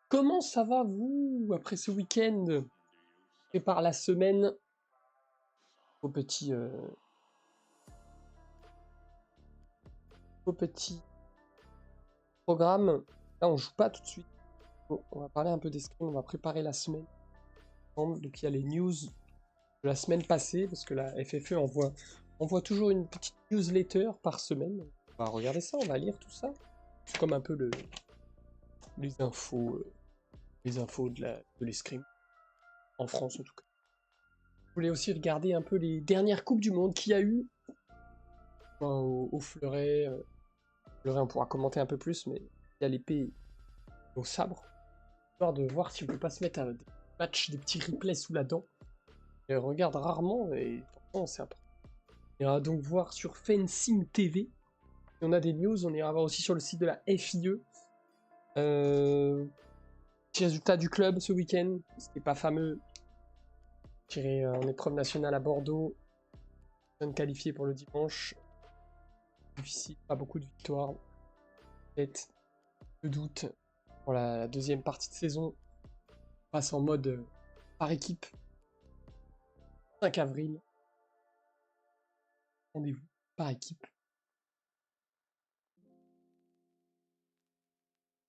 Comment ça va, vous, après ce week-end? Prépare la semaine au petit, au petit programme. Là, on joue pas tout de suite. Bon, on va parler un peu d'escrime, on va préparer la semaine ensemble. Donc, il y a les news de la semaine passée, parce que la FFE envoie toujours une petite newsletter par semaine. On va regarder ça, on va lire tout ça. C'est comme un peu les infos de l'escrime, en France en tout cas. Je voulais aussi regarder un peu les dernières Coupes du Monde qu'il y a eu. Au fleuret. Fleuret, on pourra commenter un peu plus, mais il y a l'épée au sabre. Histoire de voir si on peut pas se mettre à des matchs, des petits replays sous la dent. Et on regarde rarement, et pourtant c'est important. On ira donc voir sur Fencing TV. Si on a des news, on ira voir aussi sur le site de la FIE. Petit résultat du club ce week-end. C'était pas fameux. Tiré en épreuve nationale à Bordeaux. Bien qualifié pour le dimanche. Difficile, pas beaucoup de victoires. Peut-être de doute pour la deuxième partie de saison. On passe en mode par équipe. 5 avril. Rendez-vous par équipe.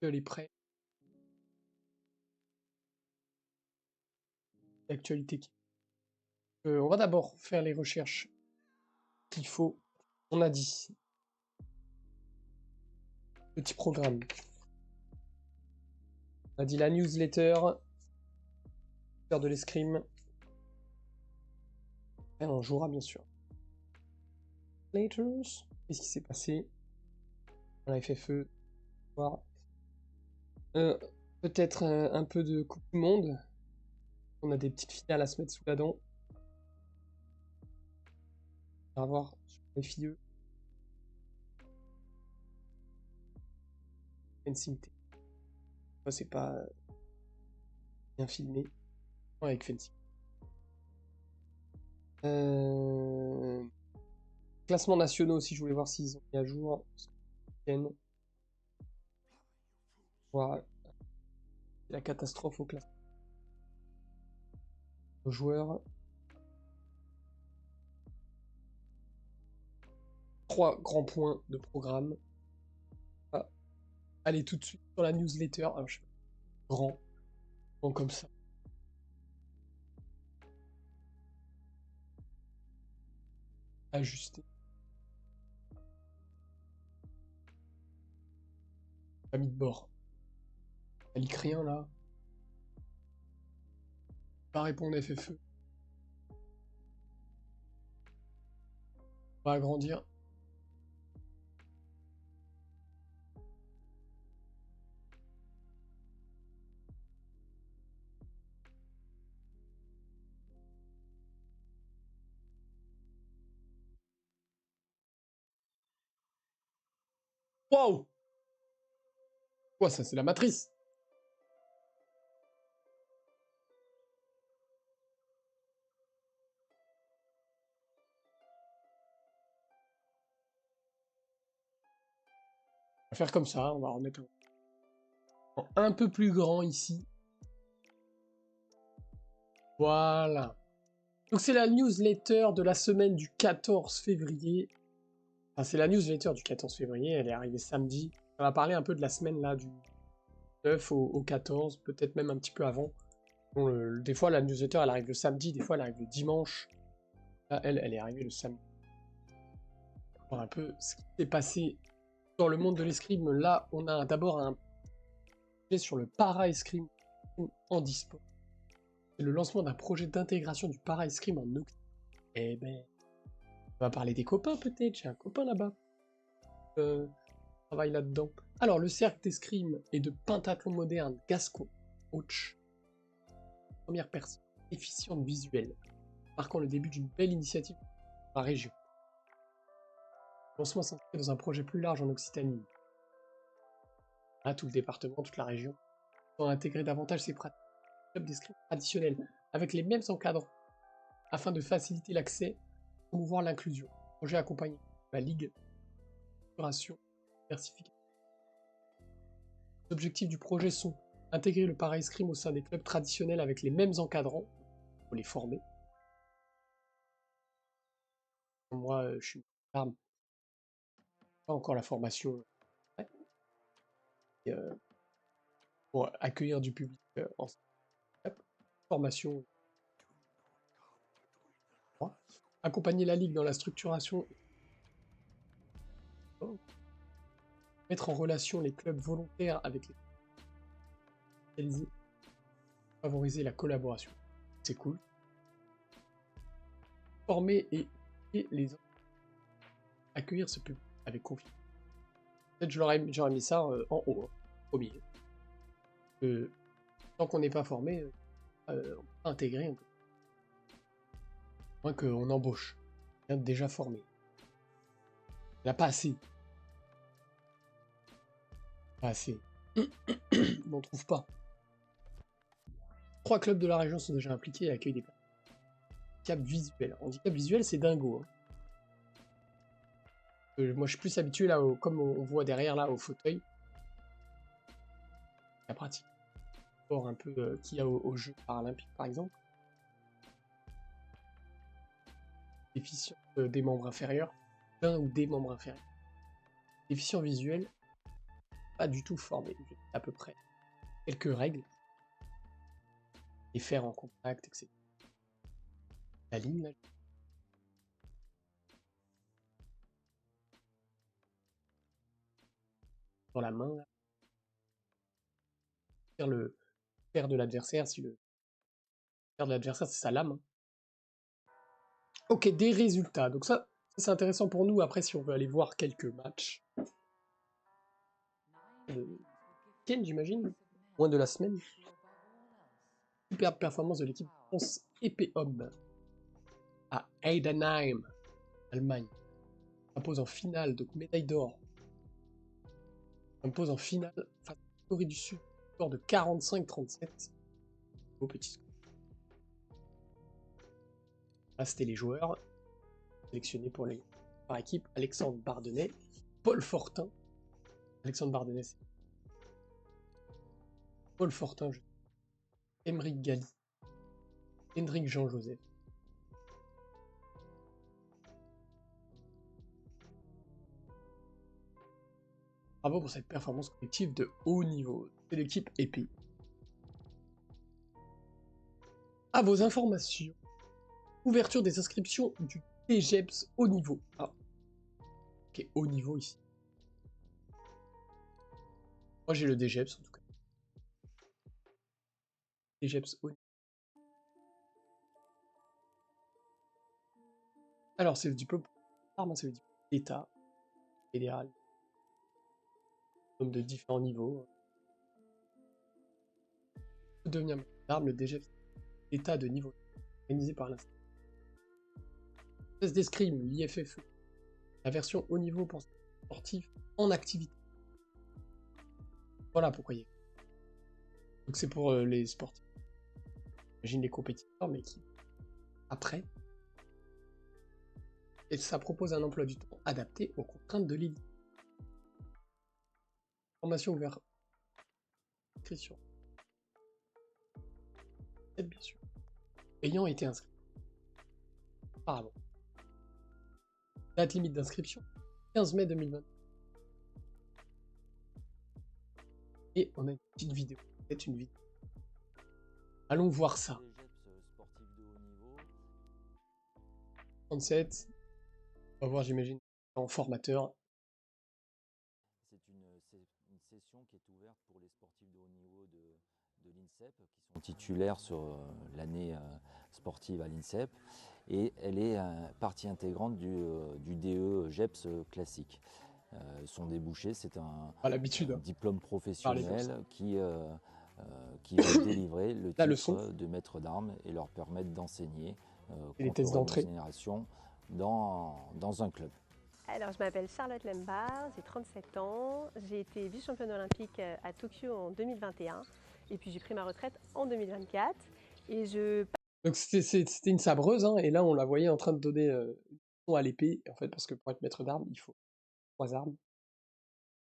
Elle est prêt. L'actualité. On va d'abord faire les recherches qu'il faut. On a dit. Petit programme. On a dit la newsletter. Faire de l'escrime. Et on jouera bien sûr. Laters. Qu'est-ce qui s'est passé dans la FFE? Peut-être un peu de Coupe du Monde. On a des petites finales à se mettre sous la dent. On va voir sur les filles. Fencing. Ça, c'est pas bien filmé. Avec Fencing. Classements nationaux aussi, je voulais voir s'ils ont mis à jour. Voilà. C'est la catastrophe au classement. Aux joueurs. 3 grands points de programme. Ah. Allez tout de suite sur la newsletter. Alors, je fais grand. Bon, comme ça. Ajuster. Pas mis de bord. Elle clique rien là. Pas répondre FFE. On va agrandir. Wow! Quoi, ça, c'est la matrice? On va faire comme ça, on va remettre un peu plus grand ici. Voilà. Donc c'est la newsletter de la semaine du 14 février. Enfin, c'est la newsletter du 14 février, elle est arrivée samedi. On va parler un peu de la semaine là, du 9 au 14, peut-être même un petit peu avant. Bon, des fois la newsletter elle arrive le samedi, des fois elle arrive le dimanche. Là, elle est arrivée le samedi. On va voir un peu ce qui s'est passé dans le monde de l'escrime. Là, on a d'abord un projet sur le para-escrime en e-sport. C'est le lancement d'un projet d'intégration du para-escrime en Occident. Eh ben, on va parler des copains peut-être, j'ai un copain là-bas. Travaille là-dedans. Alors, le cercle d'escrime et de pentathlon moderne Gascon, coach. Première personne, efficiente visuelle, marquant le début d'une belle initiative dans la région. Le lancement s'inscrit dans un projet plus large en Occitanie. Là, tout le département, toute la région, ont intégré davantage ces pratiques d'escrime traditionnelles, avec les mêmes encadrants, afin de faciliter l'accès, promouvoir l'inclusion. Projet accompagné de la Ligue, diversification. Les objectifs du projet sont Intégrer le para-escrime au sein des clubs traditionnels avec les mêmes encadrants pour les former. Moi, je suis arme, pas encore la formation pour accueillir du public en formation. Accompagner la ligue dans la structuration. Mettre en relation les clubs volontaires avec les spécialisés. Favoriser la collaboration. C'est cool. Former et les autres. Accueillir ce public avec confiance. Peut-être j'aurais mis ça en haut, premier. Tant qu'on n'est pas formé, on peut intégrer un peu. Moins qu'on embauche. Quelqu'un de déjà formé. Il n'y en a pas assez. Pas assez. On n'en trouve pas. 3 clubs de la région sont déjà impliqués et accueillent des handicap visuel. Handicap visuel, c'est dingo. Hein. Moi, je suis plus habitué là, comme on voit derrière là, au fauteuil. La pratique. Sport un peu qu'il y a aux Jeux paralympiques, par exemple. Déficience des membres inférieurs. D'un ou des membres inférieurs. Déficient visuel, pas du tout formé, à peu près. Quelques règles. Les faire en contact, etc. La ligne, là. Dans la main, là. Faire le fer de l'adversaire, si le fer de l'adversaire, c'est sa lame. Hein. Ok, des résultats. Donc ça c'est intéressant pour nous, après, si on veut aller voir quelques matchs. Week-end, j'imagine. Moins de la semaine. Superbe performance de l'équipe de France épée homme à Heidenheim, Allemagne. Impose en finale, donc médaille d'or. Impose en finale face à la Corée du Sud, score de 45-37. Beau petit score. Là, c'était les joueurs sélectionnés par équipe. Alexandre Bardenay, Paul Fortin. Alexandre Bardenay, c'est Paul Fortin, Émeric Galli, Hendrik Jean-Joseph. Bravo pour cette performance collective de haut niveau. C'est l'équipe épée. À vos informations. Ouverture des inscriptions du TGEPS haut niveau. Ah. Ok, haut niveau ici. Moi j'ai le DGEPS en tout cas. TGEPS haut niveau. Alors c'est le diplôme c'est le diplôme d'État fédéral. De différents niveaux. Pour devenir d'armes, le DGEPS d'État de niveau organisé par l'Institut. Test d'escrime, l'IFFE. La version haut niveau pour sportifs en activité. Voilà pourquoi il y a. Donc c'est pour les sportifs. J'imagine les compétiteurs, mais qui après. Et ça propose un emploi du temps adapté aux contraintes de l'île. Formation ouverte. Inscription. Et bien sûr. Ayant été inscrit. Apparemment. Date limite d'inscription 15 mai 2020. Et on a une petite vidéo. Peut-être une vidéo. Allons voir ça. 37. On va voir, j'imagine, en formateur. C'est une session qui est ouverte pour les sportifs de haut niveau de l'INSEP, qui sont titulaires sur l'année sportive à l'INSEP. Et elle est partie intégrante du DE GEPS classique. Son débouché, c'est un diplôme professionnel qui va délivrer le titre de maître d'armes et leur permettre d'enseigner les tests d'entrée dans un club. Alors, je m'appelle Charlotte Lembard, j'ai 37 ans, j'ai été vice-championne olympique à Tokyo en 2021 et puis j'ai pris ma retraite en 2024 et je... Donc c'était une sabreuse, hein, et là on la voyait en train de donner une leçon à l'épée, en fait, parce que pour être maître d'armes, il faut 3 armes.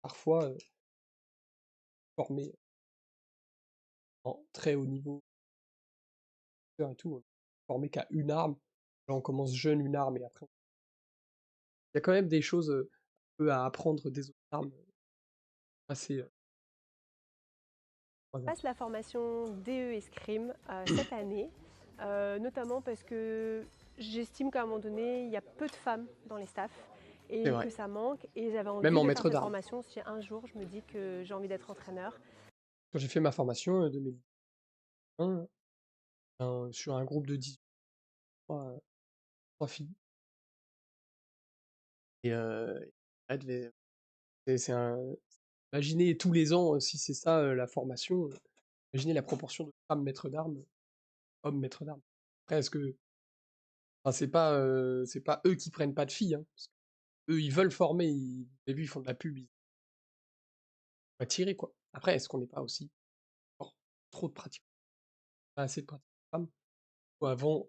Parfois formé en très haut niveau et tout, formé qu'à une arme. Là, on commence jeune une arme et après il y a quand même des choses, un peu à apprendre des autres armes, assez, Je passe la formation DE Escrime cette année, notamment parce que j'estime qu'à un moment donné, il y a peu de femmes dans les staffs c'est et vrai. que ça manque. Et j'avais Même envie en de faire maître cette d'armes. formation si un jour je me dis que j'ai envie d'être entraîneur. Quand j'ai fait ma formation, 2001, sur un groupe de 18, 3, 3 filles et elles devaient c'est un imaginez tous les ans, si c'est ça, la formation, imaginez la proportion de femmes maîtres d'armes, hommes maîtres d'armes. Après est-ce que enfin c'est pas eux qui prennent pas de filles, hein, parce qu'eux ils veulent former, ils vous avez vu, ils font de la pub, ils attirer quoi. Après est-ce qu'on n'est pas aussi encore trop de pratique pas assez de pratique femmes? Ou avant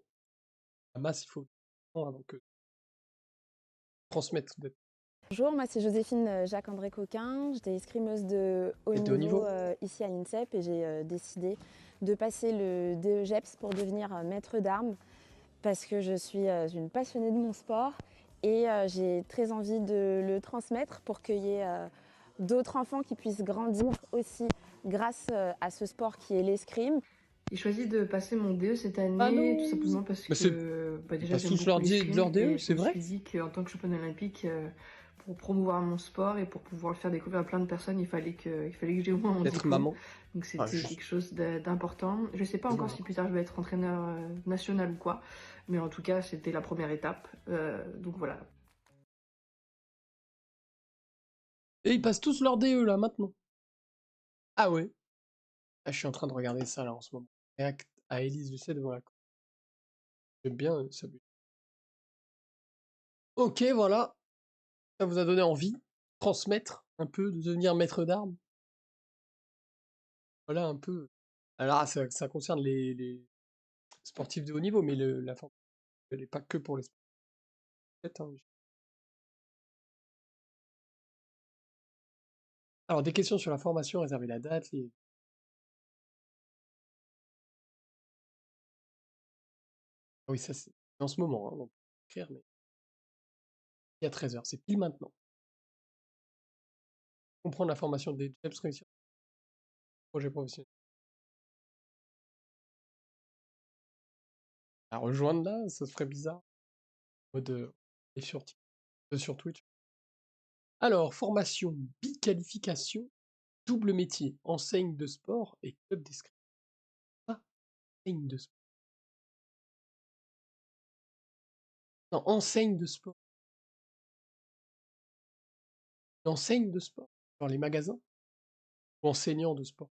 la masse, il faut du temps avant que transmettre d'être Bonjour, moi c'est Joséphine Jacques-André Coquin, j'étais escrimeuse de haut de haut niveau niveau. ici à l'INSEP et j'ai décidé de passer le DEGEPS pour devenir maître d'armes parce que je suis une passionnée de mon sport et j'ai très envie de le transmettre pour qu'il y ait d'autres enfants qui puissent grandir aussi grâce à ce sport qui est l'escrime. J'ai choisi de passer mon DE cette année, Ah non! tout simplement parce Mais c'est que ils déjà passent j'aime tous beaucoup leur l'escrime DE, et je c'est me vrai? suis dit qu'en tant que championne olympique, pour promouvoir mon sport et pour pouvoir le faire découvrir à plein de personnes, il fallait que j'ai au moins mon D'être diplôme. maman. Donc Ah c'était quelque chose d'important. Je sais pas je encore vois. si plus tard je vais être entraîneur national ou quoi, mais en tout cas c'était la première étape. Donc voilà. Et ils passent tous leur DE là maintenant? Ah ouais? Ah je suis en train de regarder ça là en ce moment. Réact à Élise Lucet devant la j'aime bien, ça bu OK voilà, ça vous a donné envie, transmettre un peu, de devenir maître d'armes? Voilà un peu. Alors ça concerne les sportifs de haut niveau, mais la formation elle est pas que pour les sportifs, hein. Alors des questions sur la formation, réserver la date, les ah oui ça c'est en ce moment, hein, donc écrire, mais il y a 13h, c'est pile maintenant. Comprendre la formation des JEPS, réussir projet professionnel. À rejoindre là, ça se ferait bizarre. En mode, live sur Twitch. Alors, formation, bi-qualification, double métier, enseigne de sport et club d'escrime. Ah, enseigne de sport. Non, enseigne de sport. Enseigne de sport. Dans les magasins ou enseignant de sport.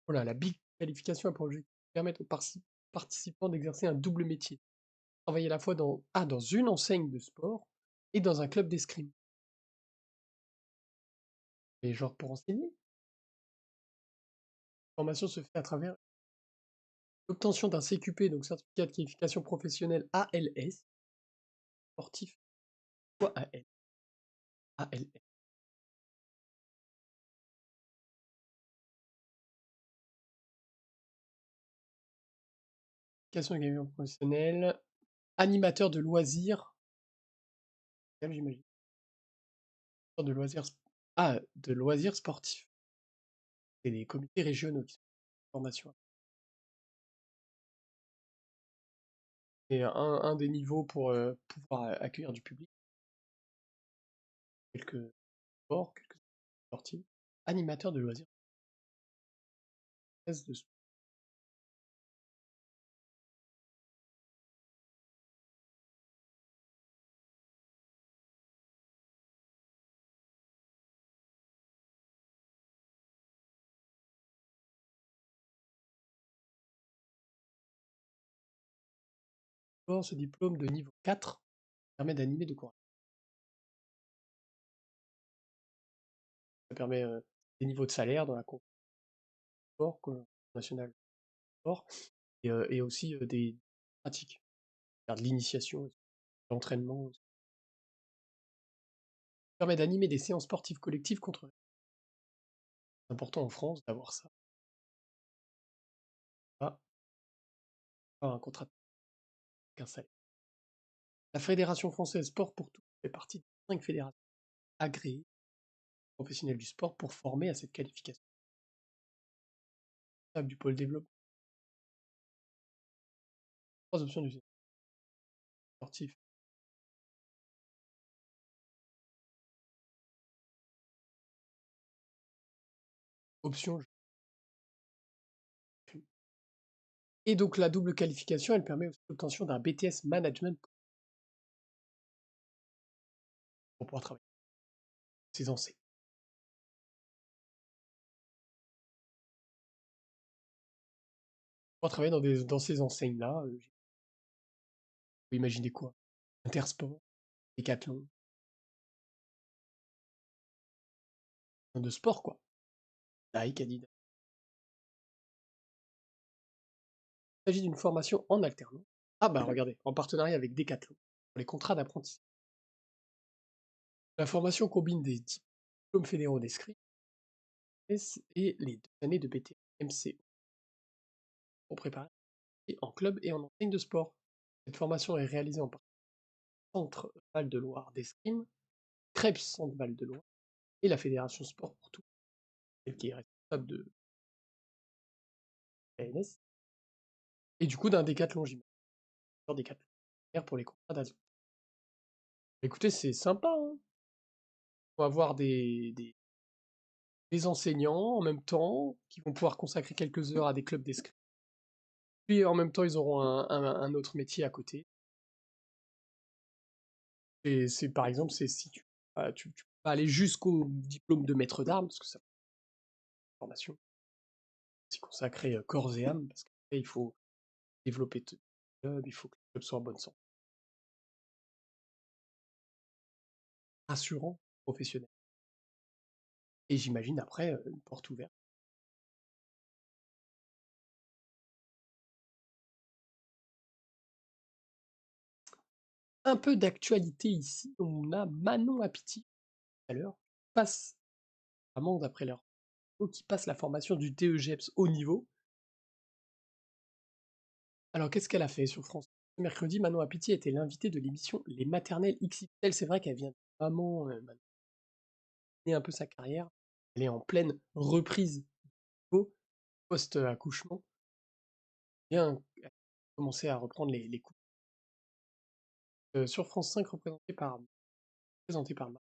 Voilà, la bi-qualification a pour objectif de permettre aux participants d'exercer un double métier. Travailler à la fois dans une enseigne de sport et dans un club d'escrime. Et genre pour enseigner. La formation se fait à travers l'obtention d'un CQP, donc certificat de qualification professionnelle ALS, sportif, soit AL, ALS. Qualification de qualification professionnelle, animateur de loisirs, j'imagine. De loisirs, de loisirs sportifs. C'est les comités régionaux qui sont en formation. Et un des niveaux pour pouvoir accueillir du public. Quelques sports, quelques sportifs. Animateur de loisirs. Thèse de sport, ce diplôme de niveau 4 permet d'animer de cours. Ça permet des niveaux de salaire dans la cour sport, national sport, et aussi des pratiques. Faire de l'initiation, de l'entraînement. Ça permet d'animer des séances sportives collectives contre. C'est important en France d'avoir ça. un contrat avec un salaire. La Fédération française Sport pour tous fait partie des 5 fédérations agréées professionnelles du sport pour former à cette qualification. Table du pôle développement. 3 options du sportif. Option. Et donc la double qualification, elle permet aussi l'obtention d'un BTS Management pour pouvoir travailler ces enseignes. Pour travailler dans ces enseignes-là, vous imaginez quoi? Intersport, Decathlon, de sport quoi. Nike, Adidas. Il s'agit d'une formation en alternance. Ah bah regardez, en partenariat avec Decathlon, pour les contrats d'apprentissage. La formation combine des diplômes fédéraux d'escrime et les 2 années de BTS MCO pour préparer en club et en enseigne de sport. Cette formation est réalisée en partenariat avec le Centre Val-de-Loire d'escrime, Crêpes Centre Val-de-Loire et la Fédération Sport pour tous, celle qui est responsable de l'ANS, et du coup d'un décathlon, j'imagine. Décathlon pour les contrats d'adultes. Écoutez, c'est sympa, hein. On va avoir des enseignants en même temps qui vont pouvoir consacrer quelques heures à des clubs d'escrime. Puis en même temps, ils auront un autre métier à côté. Et c'est par exemple, c'est si tu peux pas aller jusqu'au diplôme de maître d'armes, parce que ça une formation, s'y consacrer corps et âme, parce qu'après il faut développer le club, il faut que le club soit en bonne santé. Rassurant, professionnel. Et j'imagine après une porte ouverte. Un peu d'actualité ici, on a Manon Apiti, tout à l'heure, passe, vraiment d'après leur qui passe la formation du DEGEPS haut niveau. Alors qu'est-ce qu'elle a fait sur France? Ce mercredi, Manon Apiti était l'invitée de l'émission Les Maternelles XXL. C'est vrai qu'elle vient vraiment mener un peu sa carrière. Elle est en pleine reprise post-accouchement. Bien, elle a commencé à reprendre les coups. Sur France 5, présenté par Marc.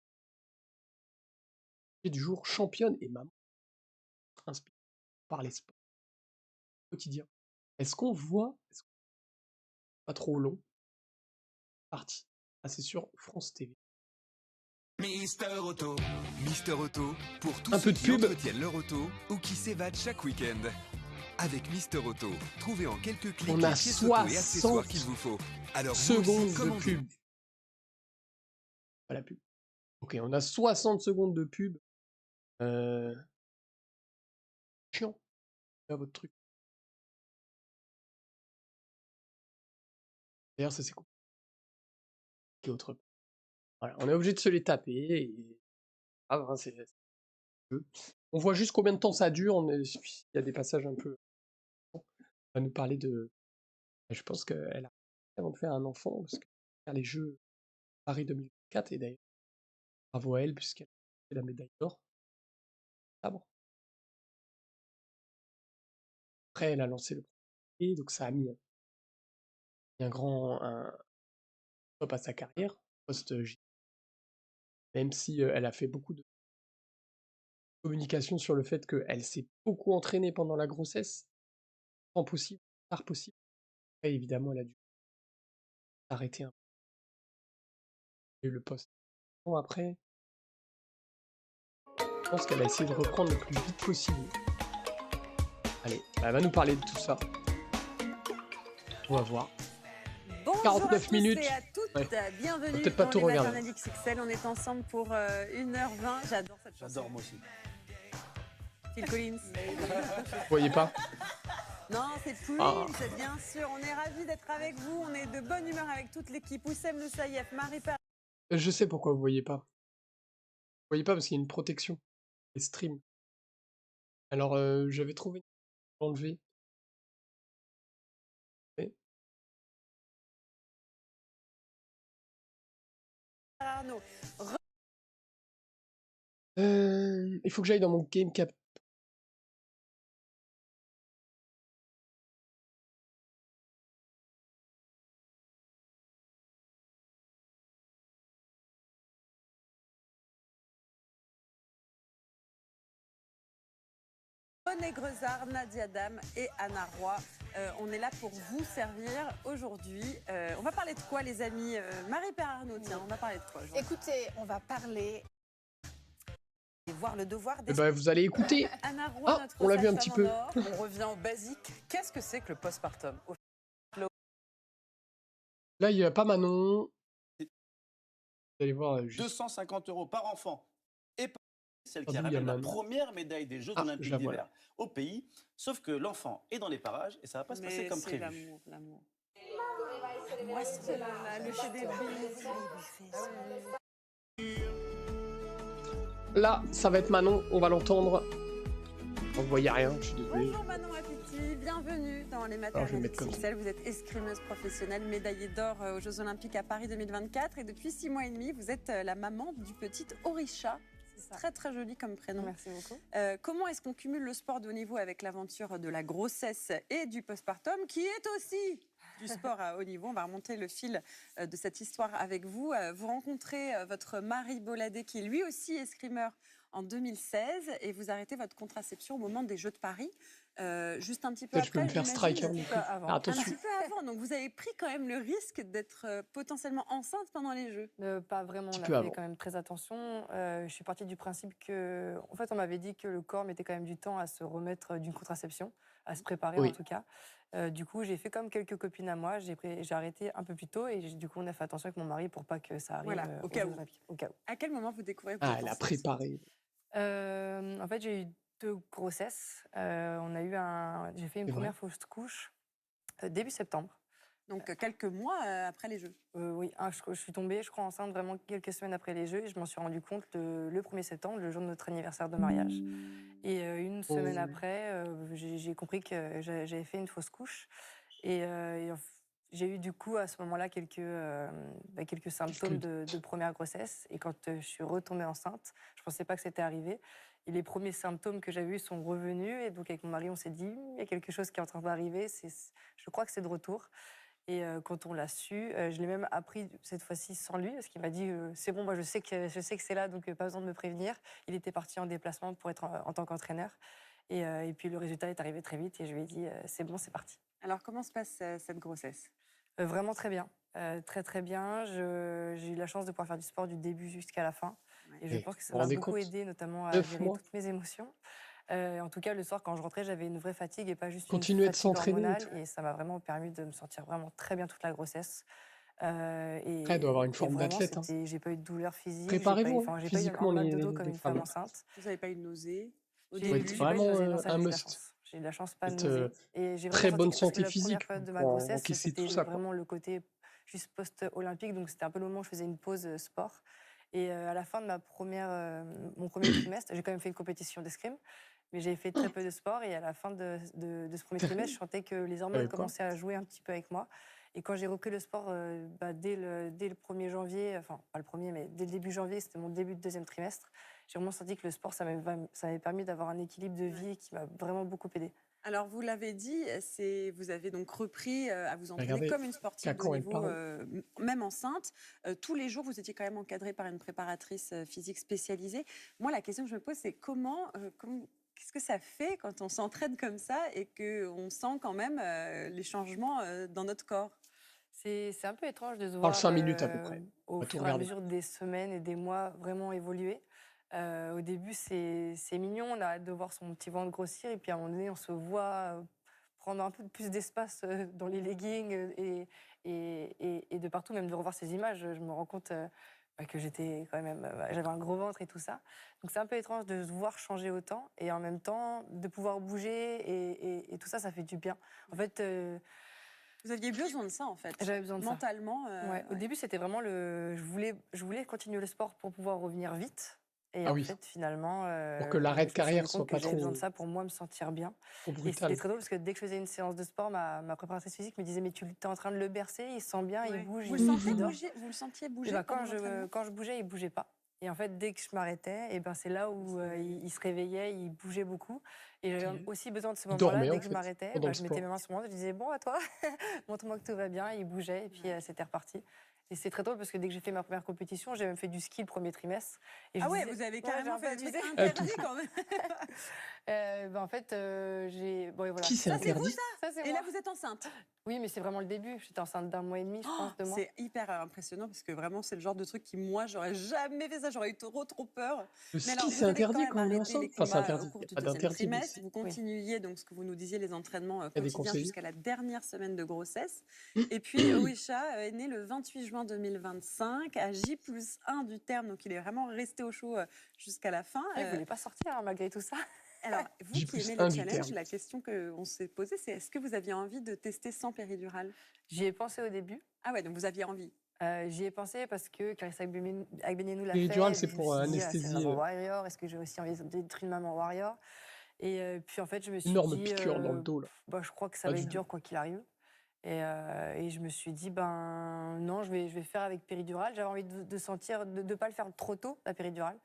Et du jour, championne et maman, inspirée par les sports quotidiens. Est-ce qu'on voit, pas trop long, parti. Ah, c'est sur France TV. Mister Auto. Mister Auto, pour tous Un ceux peu de qui pub. entretiennent leur auto ou qui s'évadent chaque week-end. Avec Mister Auto, trouvez en quelques clics On a les pièces auto et 60 accessoires qu'il vous faut. Alors vous aussi, secondes de commandez. pub. Pas la pub. Ok, on a 60 secondes de pub. Chiant. Là, votre truc. D'ailleurs, ça c'est cool. Autre. Voilà, on est obligé de se les taper. Et... Ah, hein, on voit juste combien de temps ça dure. Il y a des passages un peu. On va nous parler de. Je pense qu'elle a avant de faire un enfant, parce que faire les Jeux Paris 2024, et d'ailleurs, bravo à elle, puisqu'elle a fait la médaille d'or. Ah bon. Après, elle a lancé le projet, donc ça a mis un grand stop à sa carrière, post-J. Même si elle a fait beaucoup de communication sur le fait qu'elle s'est beaucoup entraînée pendant la grossesse, tant possible, tard possible. Après, évidemment, elle a dû s'arrêter un peu. Et le poste. Bon, après, je pense qu'elle a essayé de reprendre le plus vite possible. Allez, elle va nous parler de tout ça. On va voir. Bonjour 49 à tous minutes. Et à toutes, Ouais. bienvenue Peut-être pas dans tout les regarder. Maternelles XXL. On est ensemble pour 1h20. J'adore cette chanson. J'adore moi aussi. Phil Collins. Vous voyez pas? Non, c'est Prince, Ah. bien sûr. On est ravis d'être avec vous. On est de bonne humeur avec toute l'équipe. Oussem Loussaïef, Marie Perrin. Je sais pourquoi vous voyez pas. Vous voyez pas parce qu'il y a une protection. Les streams. Alors, j'avais trouvé enlevé. Arnaud. Il faut que j'aille dans mon game cap. René Grezard, Nadia Dam et Anna Roy. On est là pour vous servir aujourd'hui. On va parler de quoi, les amis? Marie-Père Arnaud, tiens, on va parler de quoi aujourd'hui? Écoutez, on va parler et voir le devoir Eh des... ben, vous allez écouter. Anna Roy, Ah, notre on l'a vu un sage-femme petit peu. en or. On revient au basique. Qu'est-ce que c'est que le postpartum? Là, il n'y a pas Manon. Vous allez voir juste. 250 € par enfant et par celle qui Ah, a d'où il y a ramené la Manon. première médaille des Jeux Ah, je Olympiques la vois là. d'hiver au pays. Sauf que l'enfant est dans les parages et ça va pas se passer Mais comme c'est prévu. l'amour, l'amour. Moi, c'est le chez des Là, ça va être Manon. On va l'entendre. On ne voyait rien. Je suis désolé. Bonjour Manon Apiti, bienvenue dans les Alors, je vais maternelles mettre comme ça. XXL. Vous êtes escrimeuse professionnelle, médaillée d'or aux Jeux Olympiques à Paris 2024 et depuis 6 mois et demi, vous êtes la maman du petit Orisha. Très très joli comme prénom. Merci beaucoup. Comment est-ce qu'on cumule le sport de haut niveau avec l'aventure de la grossesse et du postpartum qui est aussi du sport à haut niveau? On va remonter le fil de cette histoire avec vous. Vous rencontrez votre mari Bolladé qui lui aussi est escrimeur en 2016 et vous arrêtez votre contraception au moment des Jeux de Paris. Juste un petit peu Peut-être je peux après, me faire j'imagine. strike. Hein, Un du petit coup. peu avant. Ah, Un attention. petit peu avant, donc vous avez pris quand même le risque d'être potentiellement enceinte pendant les Jeux. Pas vraiment, Petit on a peu fait avant. quand même très attention. Je suis partie du principe que, en fait, on m'avait dit que le corps mettait quand même du temps à se remettre d'une contraception, à se préparer Oui. en tout cas. Du coup, j'ai fait comme quelques copines à moi, j'ai arrêté un peu plus tôt et du coup, on a fait attention avec mon mari pour pas que ça arrive Voilà, au aux cas Jeux où. Olympiques, au cas où. À quel moment vous découvrez que vous Ah, êtes elle a enceinte? préparé. En fait, j'ai eu 2 grossesses. J'ai fait une C'est vrai? première fausse couche début septembre. Donc quelques mois après les Jeux. Oui, je suis tombée, je crois, enceinte vraiment quelques semaines après les Jeux et je m'en suis rendu compte le 1er septembre, le jour de notre anniversaire de mariage. Et une semaine Oh. après, j'ai compris que j'avais fait une fausse couche. J'ai eu du coup à ce moment-là quelques symptômes de première grossesse. Et quand je suis retombée enceinte, je ne pensais pas que c'était arrivé. Et les premiers symptômes que j'avais eus sont revenus. Et donc avec mon mari, on s'est dit, il y a quelque chose qui est en train d'arriver. Je crois que c'est de retour. Et quand on l'a su, je l'ai même appris cette fois-ci sans lui, parce qu'il m'a dit c'est bon, moi je sais que c'est là, donc pas besoin de me prévenir. Il était parti en déplacement pour être en tant qu'entraîneur. Et puis le résultat est arrivé très vite et je lui ai dit c'est bon, c'est parti. Alors comment se passe cette grossesse? Vraiment très bien, très très bien. J'ai eu la chance de pouvoir faire du sport du début jusqu'à la fin. Et je Et pense que ça vous m'a rendez beaucoup compte? aidé, notamment à 9 gérer mois. toutes mes émotions. En tout cas, le soir, quand je rentrais, j'avais une vraie fatigue et pas juste Continuer une de fatigue s'entraîner et hormonale. tout. Et ça m'a vraiment permis de me sentir vraiment très bien toute la grossesse. Après, elle doit avoir une forme Vraiment, d'athlète. Hein. j'ai pas eu de douleur physique. Préparez-vous, hein, J'ai pas eu physiquement, un mal de dos les comme une femmes. femme enceinte. Vous n'avez pas eu de nausée au J'ai Faut début? être j'ai pas eu de vraiment nausée, non, ça, un j'ai eu de la must. chance. J'ai eu de la chance, pas de Être nausée. Et j'ai très vraiment bonne senti, parce que santé la physique première période de ma pour grossesse, encaisser tout c'était ça. Quoi. vraiment le côté juste post-olympique. Donc, c'était un peu le moment où je faisais une pause sport. Et à la fin de mon premier trimestre, j'ai quand même fait une compétition d'escrime. Mais j'ai fait très peu de sport. Et à la fin de ce premier trimestre, je sentais que les hormones commençaient à jouer un petit peu avec moi. Et quand j'ai repris le sport dès le 1er janvier, enfin pas le premier, mais dès le début janvier, c'était mon début de deuxième trimestre, j'ai vraiment senti que le sport, ça m'avait permis d'avoir un équilibre de vie qui m'a vraiment beaucoup aidée. Alors vous l'avez dit, vous avez donc repris à vous entraîner Regardez, comme une sportive de Cacan, haut elle niveau, parle. même enceinte. Tous les jours, vous étiez quand même encadrée par une préparatrice physique spécialisée. Moi, la question que je me pose, c'est qu'est-ce que ça fait quand on s'entraîne comme ça et qu'on sent quand même les changements dans notre corps? C'est un peu étrange de se Parle voir 5 minutes à peu près. On au va tout fur et à regarder. mesure des semaines et des mois vraiment évoluer. Au début, c'est mignon, on a hâte de voir son petit ventre grossir et puis à un moment donné, on se voit prendre un peu plus d'espace dans les leggings et de partout, même de revoir ces images, je me rends compte que j'étais quand même, j'avais un gros ventre et tout ça. Donc c'est un peu étrange de se voir changer autant et en même temps de pouvoir bouger et tout ça, ça fait du bien. En fait, Vous aviez besoin de ça, en fait. j'avais besoin de ça. Mentalement. Ouais. Au début, c'était vraiment je voulais continuer le sport pour pouvoir revenir vite. Et Ah en oui, fait, finalement, pour que l'arrêt de je me suis rendu carrière soit compte que pas j'avais besoin de trop ça pour moi me sentir bien. trop Et c'était brutal. très drôle parce que dès que je faisais une séance de sport, ma préparatrice physique me disait: «Mais tu es en train de le bercer, il se sent bien, il Ouais. bouge, Vous le il sentez dort». bouger, vous le sentiez Et bouger ben, pendant l'entraînement? quand je bougeais, il bougeait pas. Et en fait, dès que je m'arrêtais, et ben, c'est là où il se réveillait, il bougeait beaucoup. Et OK. j'avais aussi besoin de ce Il moment-là. dormait Dès en que je fait, m'arrêtais, pendant bah, le je mettais sport. mes mains sur mon ventre, je disais: «Bon, à toi, montre-moi que tout va bien». Il bougeait et puis Ouais. c'était reparti. Et c'est très drôle parce que dès que j'ai fait ma première compétition, j'ai même fait du ski le premier trimestre. Et je Ah ouais, disais, vous avez ouais, j'ai carrément un peu fait des trucs abusé. Ah, tout interdits quand même. En fait, j'ai. Bon, et voilà. Ski, c'est Ça, c'est vous, interdit? ça? Ça, c'est Et là, moi. vous êtes enceinte? Oui, mais c'est vraiment le début. J'étais enceinte d'un mois et demi, je Oh, pense, 2 mois. c'est hyper impressionnant parce que vraiment, c'est le genre de truc qui, moi, j'aurais jamais fait ça. J'aurais eu trop peur. Le Mais ski, alors, c'est vous avez quand interdit même quand on est arrêté les enceinte? Enfin, c'est combats au interdit, il cours y a du pas deuxième d'interdit, mais trimestre. c'est Vous Oui. continuiez, donc, ce que vous nous disiez, les entraînements il y a des quotidiens conseillers. jusqu'à la dernière semaine de grossesse. Et puis, Orisha est né le 28 juin 2025 à J+1 du terme. Donc, il est vraiment resté au chaud jusqu'à la fin. Ah, il voulait pas sortir, hein, malgré tout ça. Alors, vous J qui plus aimez les 1 du challenges, terme. la question qu'on s'est posée, c'est est-ce que vous aviez envie de tester sans péridurale? J'y ai pensé au début. Ah ouais, donc vous aviez envie. J'y ai pensé parce que Clarissa Agbenienou l'a Péridurale, fait. c'est Je me pour suis dit: «Ah, c'est une anesthésie, maman warrior. Est-ce que j'ai aussi envie d'être une maman warrior?» Et puis, en fait, je me suis énorme dit: piqûre dans le dos là. bah, je crois que ça Pas va du être dos. dur quoi qu'il arrive». Et je me suis dit: «Ben, non, je vais faire avec péridurale». J'avais envie de sentir de pas le faire trop tôt, la péridurale.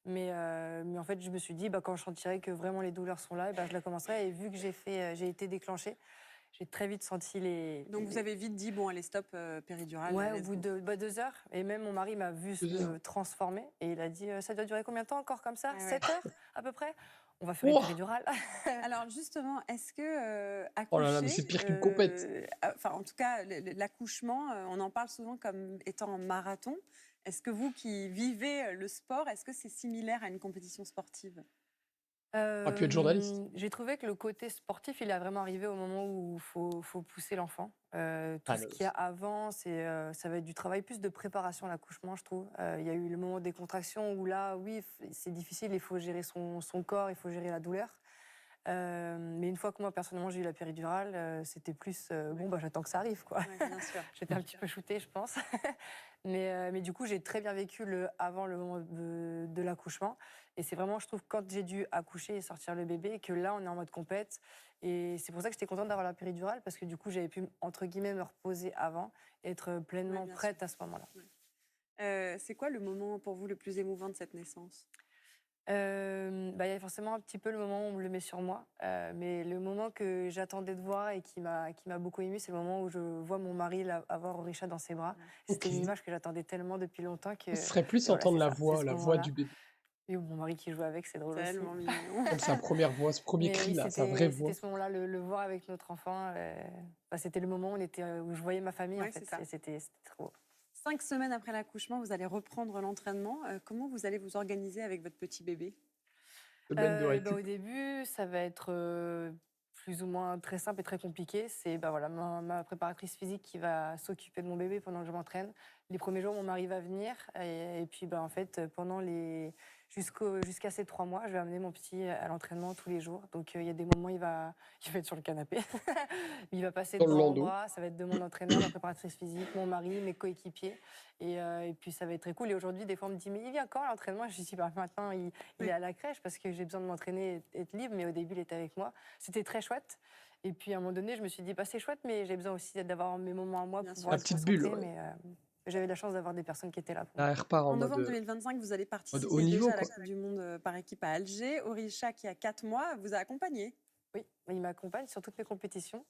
Mais en fait, je me suis dit: «Bah, quand je sentirai que vraiment les douleurs sont là, et ben, je la commencerai». Et vu que j'ai été déclenchée, j'ai très vite senti Donc vous avez vite dit, bon, allez, stop, péridurale, ouais, au let's bout go. de 2 heures. Et même mon mari m'a vu 2 heures. me transformer et il a dit: Ça doit durer combien de temps encore comme ça? Ah ouais. 7 heures à peu près? On va faire une Wouah! péridurale». Alors justement, est-ce que Oh là là, mais accoucher, c'est pire qu'une compète. enfin en tout cas l'accouchement, on en parle souvent comme étant un marathon. Est-ce que vous qui vivez le sport, est-ce que c'est similaire à une compétition sportive? Aurais pu être journaliste. J'ai trouvé que le côté sportif, il est vraiment arrivé au moment où il faut pousser l'enfant. Tout Ah ce le qu'il y a avant, ça va être du travail plus de préparation à l'accouchement, je trouve. Il y a eu le moment des contractions où là, oui, c'est difficile, il faut gérer son corps, il faut gérer la douleur. Mais une fois que moi, personnellement, j'ai eu la péridurale, c'était plus, bon, bah, j'attends que ça arrive, quoi. Ouais, bien sûr. J'étais un petit peu shootée, je pense. Mais du coup, j'ai très bien vécu avant le moment de l'accouchement. Et c'est vraiment, je trouve, quand j'ai dû accoucher et sortir le bébé, que là, on est en mode compète. Et c'est pour ça que j'étais contente d'avoir la péridurale, parce que du coup, j'avais pu, entre guillemets, me reposer avant, et être pleinement bien prête sûr. à ce moment-là. C'est quoi le moment pour vous le plus émouvant de cette naissance? Il y a forcément un petit peu le moment où on me le met sur moi, mais le moment que j'attendais de voir et qui m'a beaucoup émue, c'est le moment où je vois mon mari avoir Orisha dans ses bras. C'était OK. une image que j'attendais tellement depuis longtemps que Ce serait plus voilà, entendre c'est la ça, c'est voix ce la voix moment-là. du bébé. Et mon mari qui joue avec, c'est drôle aussi. Tellement mignon. Comme sa première voix, ce premier Mais cri oui, là, sa vraie c'était voix. ce moment-là, le voir avec notre enfant, c'était le moment où je voyais ma famille, Ouais, en fait, c'est ça. et c'était trop beau. 5 semaines après l'accouchement, vous allez reprendre l'entraînement. Comment vous allez vous organiser avec votre petit bébé? Semaine de Au récup. début, ça va être, plus ou moins très simple et très compliqué. C'est, bah, voilà, ma préparatrice physique qui va s'occuper de mon bébé pendant que je m'entraîne. Les premiers jours, mon mari va venir et puis, bah, en fait, pendant jusqu'à ces 3 mois, je vais amener mon petit à l'entraînement tous les jours. Donc, il y a des moments, il va être sur le canapé. Il va passer de Dans le bras en landau. bras. Ça va être de mon entraîneur, ma préparatrice physique, mon mari, mes coéquipiers. Et puis, ça va être très cool. Et aujourd'hui, des fois, on me dit: «Mais il vient quand à l'entraînement?» Je dis: «Bah, maintenant, il est à la crèche parce que j'ai besoin de m'entraîner et être libre». Mais au début, il était avec moi. C'était très chouette. Et puis, à un moment donné, je me suis dit: «Bah, c'est chouette, mais j'ai besoin aussi d'avoir mes moments à moi Bien pour sûr. pouvoir La être petite bulle, concentrée». ouais. J'avais la chance d'avoir des personnes qui étaient là pour Là, moi. elle repart en En novembre mode 2025, vous allez haut participer niveau déjà à la quoi. Coupe du monde par équipe à Alger. Orisha, qui a 4 mois, vous a accompagné. Oui, il m'accompagne sur toutes mes compétitions.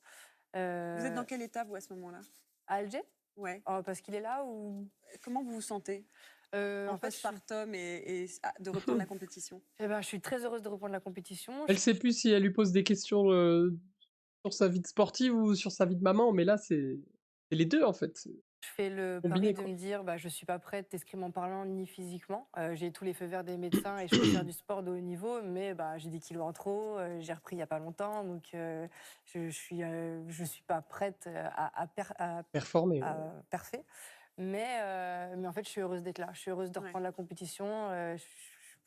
Vous êtes dans Euh, quelle étape, vous, à ce moment-là? à Alger, Ouais. parce qu'il est là ou... Comment vous vous sentez En en fait, postpartum et de reprendre la compétition? je suis très heureuse de reprendre la compétition. Elle sait plus si elle lui pose des questions, sur sa vie de sportive ou sur sa vie de maman, mais là c'est les 2 en fait, c'est Je fais le pari combiné de quoi. me dire, bah, je suis pas prête, escriment parlant, ni physiquement. J'ai tous les feux verts des médecins et je peux faire du sport de haut niveau, mais bah, j'ai des kilos en trop, j'ai repris il y a pas longtemps, donc je suis pas prête Performer, à parfait. Mais en fait, je suis heureuse d'être là. Je suis heureuse de Ouais. reprendre la compétition.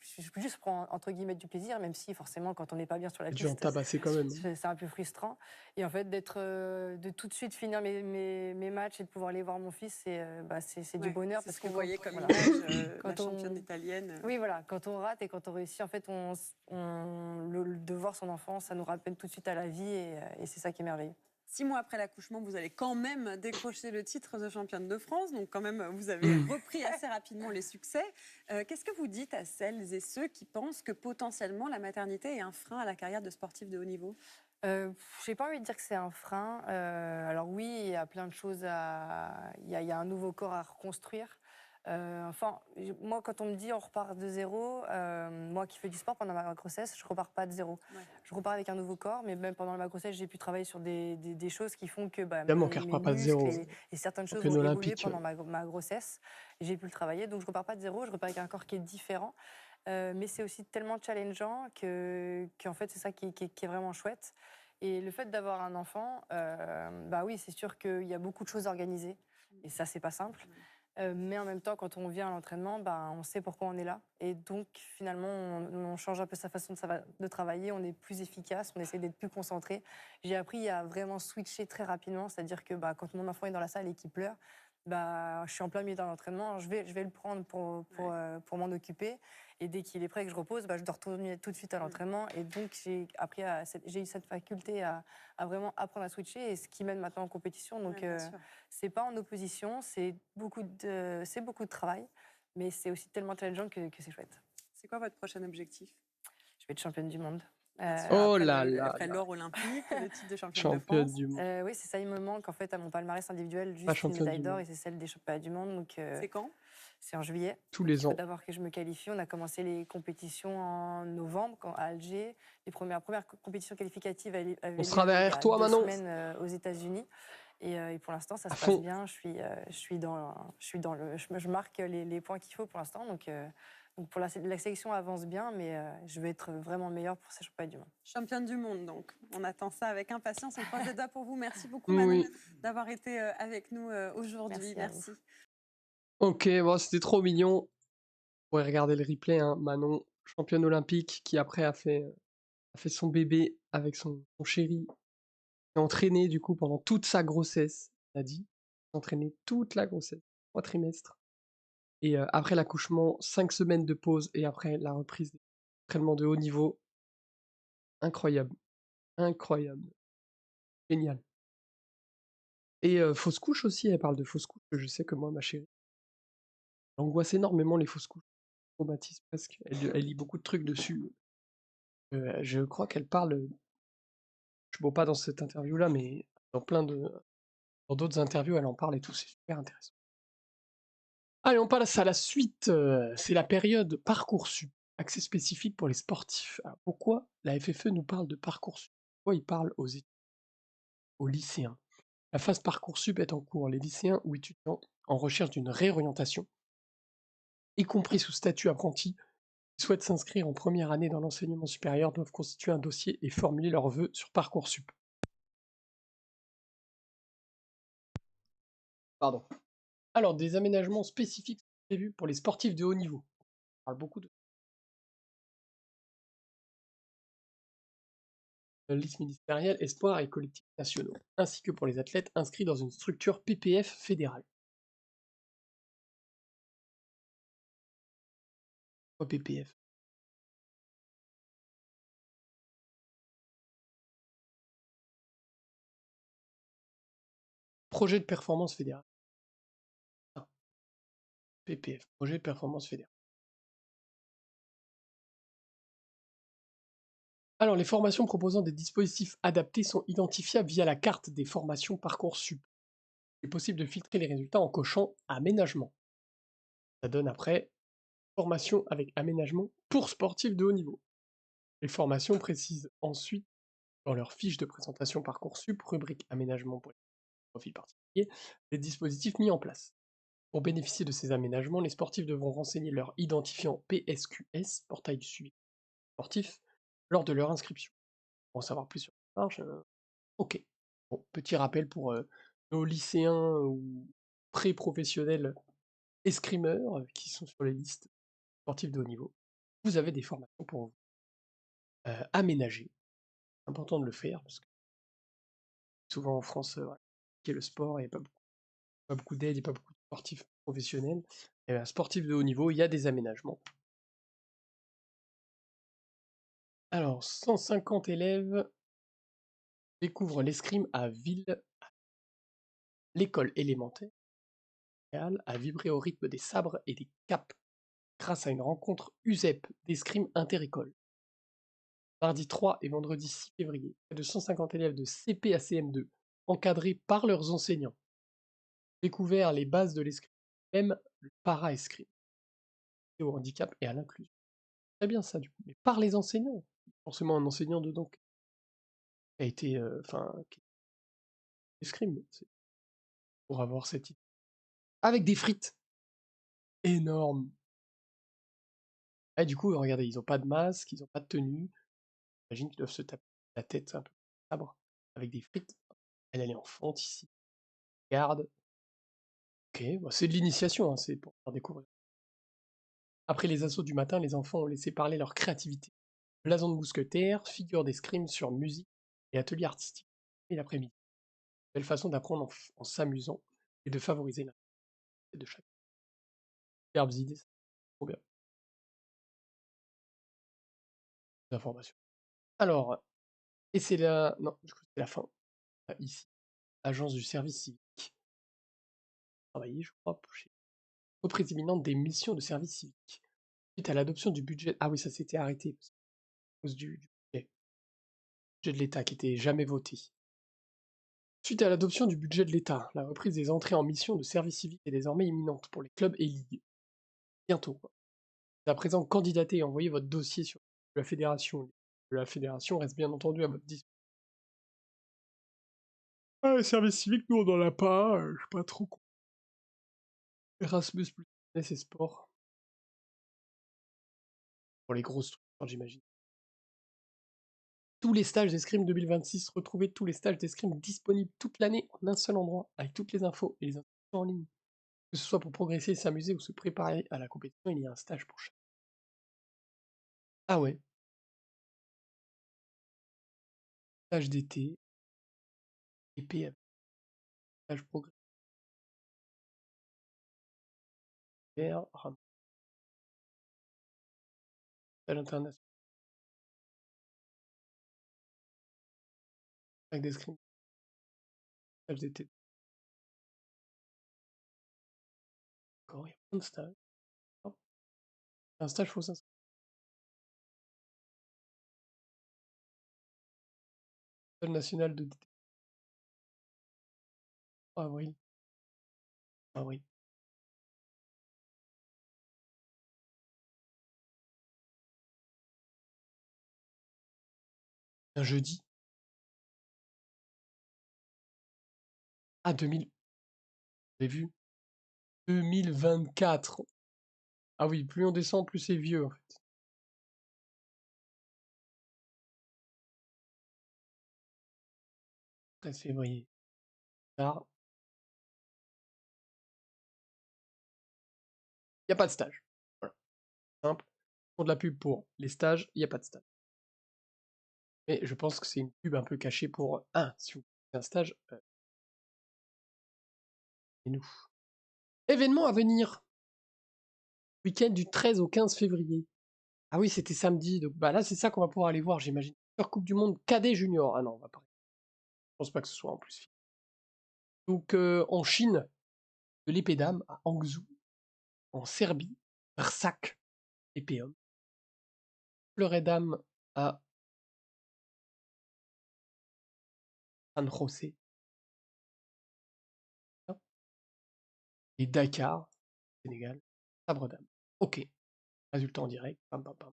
juste pour, entre guillemets, du plaisir, même si forcément, quand on n'est pas bien sur la T'as dû en piste, tabasser quand même. c'est un peu frustrant. Et en fait, de tout de suite finir mes matchs et de pouvoir aller voir mon fils, c'est du Ouais, bonheur. c'est Parce ce que qu'on voyait comme voilà, image, la quand championne on, italienne. oui, voilà, quand on rate et quand on réussit, en fait, de voir son enfant, ça nous rappelle tout de suite à la vie et c'est ça qui est merveilleux. 6 mois après l'accouchement, vous allez quand même décrocher le titre de championne de France. Donc quand même, vous avez repris assez rapidement les succès. Qu'est-ce que vous dites à celles et ceux qui pensent que potentiellement la maternité est un frein à la carrière de sportif de haut niveau? J'ai pas envie de dire que c'est un frein. Alors oui, il y a plein de choses il y a un nouveau corps à reconstruire. Moi, quand on me dit on repart de zéro, moi qui fais du sport pendant ma grossesse, je repars pas de zéro. Ouais. Je repars avec un nouveau corps, mais même pendant ma grossesse, j'ai pu travailler sur des choses qui font que Évidemment qu'elle mes repart pas de muscles zéro. et certaines choses Championne ont évolué olympique. pendant ma grossesse. Et j'ai pu le travailler, donc je repars pas de zéro, je repars avec un corps qui est différent. Mais c'est aussi tellement challengeant qu'en fait, c'est ça qui est vraiment chouette. Et le fait d'avoir un enfant, bah oui, c'est sûr qu'il y a beaucoup de choses à organiser. Et ça, c'est pas simple. Mais en même temps, quand on vient à l'entraînement, bah, on sait pourquoi on est là. Et donc, finalement, on change un peu sa façon de travailler, on est plus efficace, on essaie d'être plus concentré. J'ai appris à vraiment switcher très rapidement, c'est-à-dire que bah, quand mon enfant est dans la salle et qu'il pleure, bah, je suis en plein milieu d'un entraînement, je vais le prendre pour m'en occuper. Et dès qu'il est prêt et que je repose, bah, je dois retourner tout de suite à l'entraînement. Et donc, j'ai eu cette faculté à vraiment apprendre à switcher, et ce qui mène maintenant en compétition. Donc, c'est pas en opposition, c'est beaucoup de travail, mais c'est aussi tellement challengeant que c'est chouette. C'est quoi votre prochain objectif? Je vais être championne du monde. Oh là là Après là. l'or olympique, le titre de championne de Championne France. du monde. Oui, c'est ça, il me manque en fait à mon palmarès individuel Pas juste une championne médaille du d'or, monde. et c'est celle des championnats du monde. Donc, C'est quand? c'est en juillet. Tous Donc, les il faut ans. d'abord que je me qualifie. On a commencé les compétitions en novembre à Alger. Les premières compétitions qualificatives avaient On sera lieu il y derrière a toi, 2 Manon. semaines aux États-Unis. Et pour l'instant, ça À se passe fond. bien. Je marque les points qu'il faut pour l'instant. Donc pour la sélection avance bien, mais je vais être vraiment meilleure pour ces championnats du monde. Championne du monde, donc. On attend ça avec impatience. On croise les doigts pour vous. Merci beaucoup, Manon, Oui. d'avoir été avec nous aujourd'hui. Merci à vous. Ok, bon, c'était trop mignon. Vous pourrez regarder le replay, hein. Manon, championne olympique, qui après a fait son bébé avec son chéri. S'est entraîné du coup pendant toute sa grossesse, elle a dit. S'est entraîné toute la grossesse, 3 trimestres. Et après l'accouchement, 5 semaines de pause et après la reprise des entraînements de haut niveau. Incroyable. Incroyable. Génial. Et fausse couche aussi, elle parle de fausse couche. Je sais que moi, ma chérie, elle angoisse énormément les fausses couches. Traumatise presque. Elle lit beaucoup de trucs dessus. Je crois qu'elle parle, je ne pas dans cette interview-là, mais dans d'autres interviews, elle en parle et tout. C'est super intéressant. Allez, on passe à la suite. C'est la période Parcoursup, accès spécifique pour les sportifs. Alors, pourquoi la FFE nous parle de Parcoursup? Pourquoi ils parlent aux lycéens? La phase Parcoursup est en cours. Les lycéens ou étudiants en recherche d'une réorientation, y compris sous statut apprenti, qui souhaitent s'inscrire en première année dans l'enseignement supérieur, doivent constituer un dossier et formuler leurs vœux sur Parcoursup. Pardon. Alors, des aménagements spécifiques sont prévus pour les sportifs de haut niveau. On parle beaucoup de liste ministérielle, espoirs et collectifs nationaux, ainsi que pour les athlètes inscrits dans une structure PPF fédérale. Quoi PPF? Projet de performance fédéral. Ah. PPF, projet de performance fédéral. Alors, les formations proposant des dispositifs adaptés sont identifiables via la carte des formations Parcoursup. Il est possible de filtrer les résultats en cochant aménagement. Ça donne après formation avec aménagement pour sportifs de haut niveau. Les formations précisent ensuite dans leur fiche de présentation Parcoursup, rubrique aménagement pour les profils particuliers, les dispositifs mis en place. Pour bénéficier de ces aménagements, les sportifs devront renseigner leur identifiant PSQS, portail du suivi sportif, lors de leur inscription. Pour en savoir plus sur la marche, ok. Bon, petit rappel pour nos lycéens ou pré-professionnels escrimeurs qui sont sur les listes sportives de haut niveau. vous avez des formations pour vous aménager. C'est important de le faire, parce que souvent en France, voilà, qui est le sport, il n'y a pas beaucoup d'aide, il n'y a pas beaucoup de sportifs professionnels. Et un sportif de haut niveau, il y a des aménagements. Alors, 150 élèves découvrent l'escrime à Ville. L'école élémentaire a vibré au rythme des sabres et des capes grâce à une rencontre USEP d'escrime interécole. Mardi 3 et vendredi 6 février, près de 150 élèves de CP à CM2, encadrés par leurs enseignants, découvert les bases de l'escrime, même le para-escrime, et au handicap et à l'inclusion. Très bien ça, du coup, mais par les enseignants. Forcément un enseignant dedans qui a été, qui est escrime, pour avoir cette idée. Avec des frites énormes. Et du coup, regardez, ils ont pas de masque, ils ont pas de tenue. J'imagine qu'ils doivent se taper la tête un peu sabre avec des frites. Elle est enfante ici. Garde. Ok, bah c'est de l'initiation, hein, c'est pour faire découvrir. Après les assauts du matin, les enfants ont laissé parler leur créativité. Blason de mousquetaire, figure d'escrime sur musique et atelier artistique. Et l'après-midi. Belle façon d'apprendre en s'amusant et de favoriser la de chaque. Superbes idées, ça. Trop bien. D'informations. Alors, et c'est la. Non, du coup, c'est la fin. Ici. Agence du service civique. Travailler, je crois, chez reprise imminente des missions de service civique. Suite à l'adoption du budget. Ah oui, ça s'était arrêté à cause du budget de l'État qui était jamais voté. Suite à l'adoption du budget de l'État, la reprise des entrées en mission de service civique est désormais imminente pour les clubs et ligues. Bientôt, quoi. À présent, candidatez et envoyez votre dossier sur la fédération. La fédération reste bien entendu à votre disposition. Ah, le service civique, nous on n'en a pas, je sais pas trop quoi. Erasmus plus jeunesse et sport. Pour les grosses structures, j'imagine. Tous les stages d'escrime 2026, retrouvez tous les stages d'escrime disponibles toute l'année en un seul endroit, avec toutes les infos et les inscriptions en ligne. Que ce soit pour progresser, s'amuser ou se préparer à la compétition, il y a un stage pour chaque. Ah ouais, stage d'été, épée avec stage progrès, stage international, stage d'escrime, stage d'été. D'accord, il y a plein de stages. Oh, un stage, faut s'inscrire. Stage national de DT. Avril. Avril. Un jeudi. Ah, 2000. Vous avez vu 2024. Ah oui, plus on descend, plus c'est vieux, en fait. 13 février. Tard. Il n'y a pas de stage. Voilà. Simple. Pour de la pub pour les stages, il n'y a pas de stage. Mais je pense que c'est une pub un peu cachée pour si vous faites un stage, et nous. Événement à venir. Week-end du 13 au 15 février. Ah oui, c'était samedi. Donc bah là, c'est ça qu'on va pouvoir aller voir, j'imagine. Super Coupe du Monde cadet junior. Ah non, on va pas. Je pense pas que ce soit en plus. Donc en Chine, de l'épée d'âme à Hangzhou. En Serbie, Rsak, épée homme. Fleuret d'âme à San José. Et Dakar, Sénégal, sabre d'âme. Ok. Résultat en direct. Pam, pam, pam.